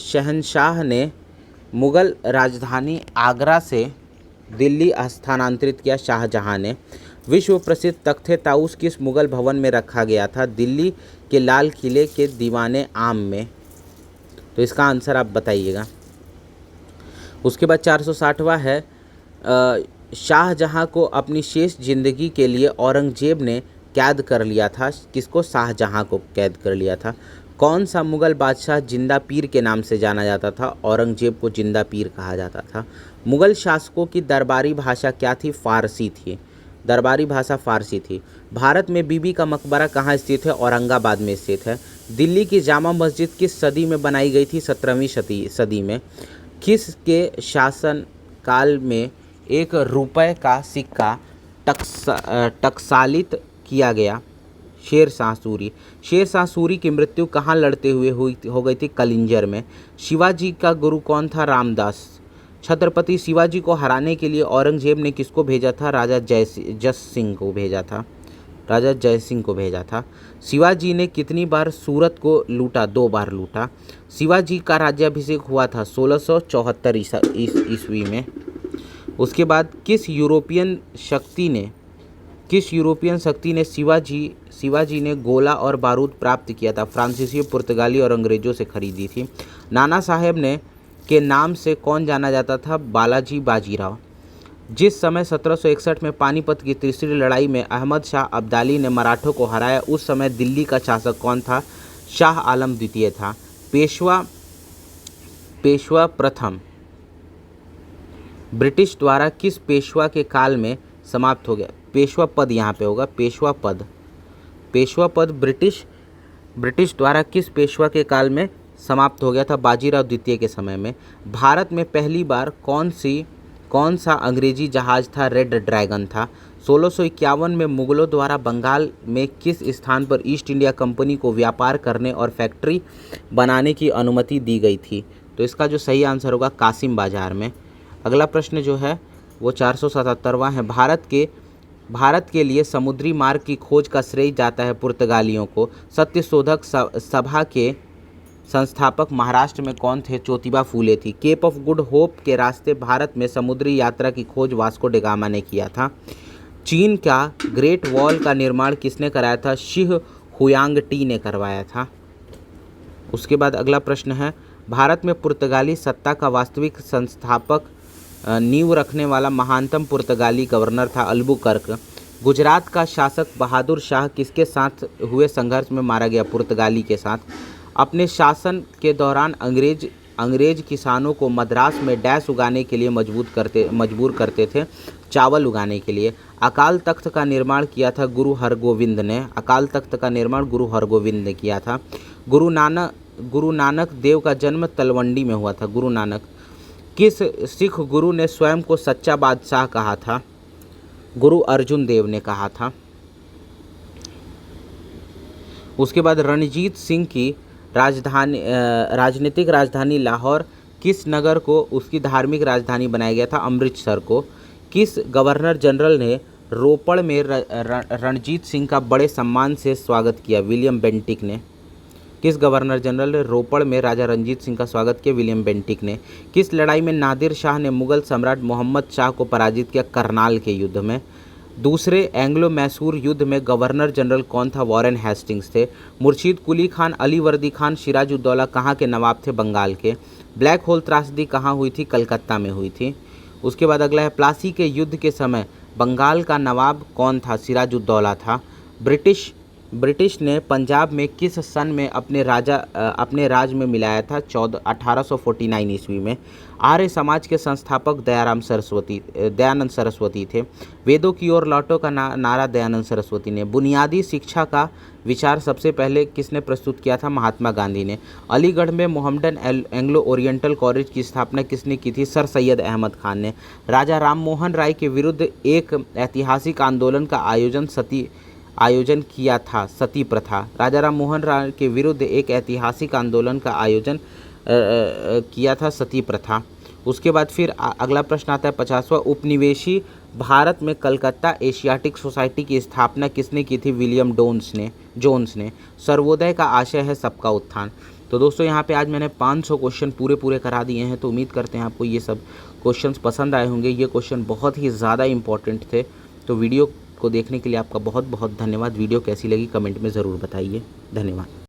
शहंशाह ने मुगल राजधानी आगरा से दिल्ली स्थानांतरित किया? शाहजहां ने। विश्व प्रसिद्ध तख्ते ताऊस किस मुगल भवन में रखा गया था? दिल्ली के लाल किले के दीवाने आम में। तो इसका आंसर आप बताइएगा। उसके बाद 460वां है, शाहजहां को अपनी शेष जिंदगी के लिए औरंगजेब ने कैद कर लिया था। किसको? शाहजहां को कैद कर लिया था। कौन सा मुगल बादशाह जिंदा पीर के नाम से जाना जाता था? औरंगजेब को जिंदा पीर कहा जाता था। मुगल शासकों की दरबारी भाषा क्या थी? फारसी थी। दरबारी भाषा फारसी थी। भारत में बीबी का मकबरा कहाँ स्थित है? औरंगाबाद में स्थित है। दिल्ली की जामा मस्जिद किस सदी में बनाई गई थी? 17वीं सदी में। किसके शासन काल में 1 रुपये का सिक्का टकसालित किया गया? शेरशाह सूरी। शेरशाह सूरी की मृत्यु कहाँ लड़ते हुए हो गई थी? कलिंजर में। शिवाजी का गुरु कौन था? रामदास। छत्रपति शिवाजी को हराने के लिए औरंगजेब ने किसको भेजा था? राजा जय सिंह को भेजा था। शिवाजी ने कितनी बार सूरत को लूटा? 2 बार लूटा। शिवाजी का राज्याभिषेक हुआ था 1674 ईस्वी में। उसके बाद किस यूरोपियन शक्ति ने शिवाजी ने गोला और बारूद प्राप्त किया था? फ्रांसीसियों, पुर्तगाली और अंग्रेजों से खरीदी थी। नाना साहेब के नाम से कौन जाना जाता था? बालाजी बाजीराव। जिस समय 1761 में पानीपत की तीसरी लड़ाई में अहमद शाह अब्दाली ने मराठों को हराया, उस समय दिल्ली का शासक कौन था? शाह आलम द्वितीय था। पेशवा प्रथम ब्रिटिश द्वारा किस पेशवा के काल में समाप्त हो गया? पेशवा पद यहाँ पे होगा, पेशवा पद ब्रिटिश द्वारा किस पेशवा के काल में समाप्त हो गया था? बाजीराव द्वितीय के समय में। भारत में पहली बार कौन सा अंग्रेजी जहाज था? रेड ड्रैगन था। 1651 में मुगलों द्वारा बंगाल में किस स्थान पर ईस्ट इंडिया कंपनी को व्यापार करने और फैक्ट्री बनाने की अनुमति दी गई थी? तो इसका जो सही आंसर होगा कासिम बाजार में। अगला प्रश्न जो है वो 477वां है। भारत के लिए समुद्री मार्ग की खोज का श्रेय जाता है पुर्तगालियों को। सत्यशोधक सभा के संस्थापक महाराष्ट्र में कौन थे? ज्योतिबा फूले थी। केप ऑफ गुड होप के रास्ते भारत में समुद्री यात्रा की खोज वास्को ड गामा ने किया था। चीन का ग्रेट वॉल का निर्माण किसने कराया था? शी हुयांगटी ने करवाया था। उसके बाद अगला प्रश्न है, भारत में पुर्तगाली सत्ता का वास्तविक संस्थापक नींव रखने वाला महानतम पुर्तगाली गवर्नर था अल्बुकर्क। गुजरात का शासक बहादुर शाह किसके साथ हुए संघर्ष में मारा गया? पुर्तगाली के साथ। अपने शासन के दौरान अंग्रेज किसानों को मद्रास में डैश उगाने के लिए मजबूर करते थे? चावल उगाने के लिए। अकाल तख्त का निर्माण किया था गुरु हरगोविंद ने किया था। गुरु नानक देव का जन्म तलवंडी में हुआ था। गुरु नानक। किस सिख गुरु ने स्वयं को सच्चा बादशाह कहा था? गुरु अर्जुन देव ने कहा था। उसके बाद रणजीत सिंह की राजनीतिक राजधानी लाहौर किस नगर को उसकी धार्मिक राजधानी बनाया गया था? अमृतसर को। किस गवर्नर जनरल ने रोपड़ में रणजीत सिंह का बड़े सम्मान से स्वागत किया? विलियम बेंटिक ने। किस गवर्नर जनरल ने रोपड़ में राजा रणजीत सिंह का स्वागत किया? विलियम बेंटिक ने। किस लड़ाई में नादिर शाह ने मुगल सम्राट मोहम्मद शाह को पराजित किया? करनाल के युद्ध में। दूसरे एंग्लो मैसूर युद्ध में गवर्नर जनरल कौन था? वॉरेन हेस्टिंग्स थे। मुर्शीद कुली खान, अली वर्दी खान, सिराजुद्दौला कहाँ के नवाब थे? बंगाल के। ब्लैक होल त्रासदी कहाँ हुई थी? कलकत्ता में हुई थी। उसके बाद अगला है, प्लासी के युद्ध के समय बंगाल का नवाब कौन था? सिराजुद्दौला था। ब्रिटिश ने पंजाब में किस सन में अपने राज में मिलाया था? 1849 ईस्वी में। आर्य समाज के संस्थापक दयानंद सरस्वती थे। वेदों की ओर लौटो का नारा दयानंद सरस्वती ने। बुनियादी शिक्षा का विचार सबसे पहले किसने प्रस्तुत किया था? महात्मा गांधी ने। अलीगढ़ में मोहम्मडन एंग्लो ओरिएंटल कॉलेज की स्थापना किसने की थी? सर सैयद अहमद खान ने। राजा राममोहन राय के विरुद्ध एक ऐतिहासिक आंदोलन का आयोजन किया था? सती प्रथा। राजा राममोहन राय के विरुद्ध एक ऐतिहासिक आंदोलन का आयोजन किया था? सती प्रथा। उसके बाद फिर अगला प्रश्न आता है 50वां, उपनिवेशी भारत में कलकत्ता एशियाटिक सोसाइटी की स्थापना किसने की थी? विलियम जोन्स ने। सर्वोदय का आशय है सबका उत्थान। तो दोस्तों यहाँ पे आज मैंने 500 क्वेश्चन पूरे करा दिए हैं। तो उम्मीद करते हैं आपको ये सब क्वेश्चंस पसंद आए होंगे। ये क्वेश्चन बहुत ही ज़्यादा इंपॉर्टेंट थे। तो वीडियो को देखने के लिए आपका बहुत बहुत धन्यवाद। वीडियो कैसी लगी कमेंट में ज़रूर बताइए। धन्यवाद।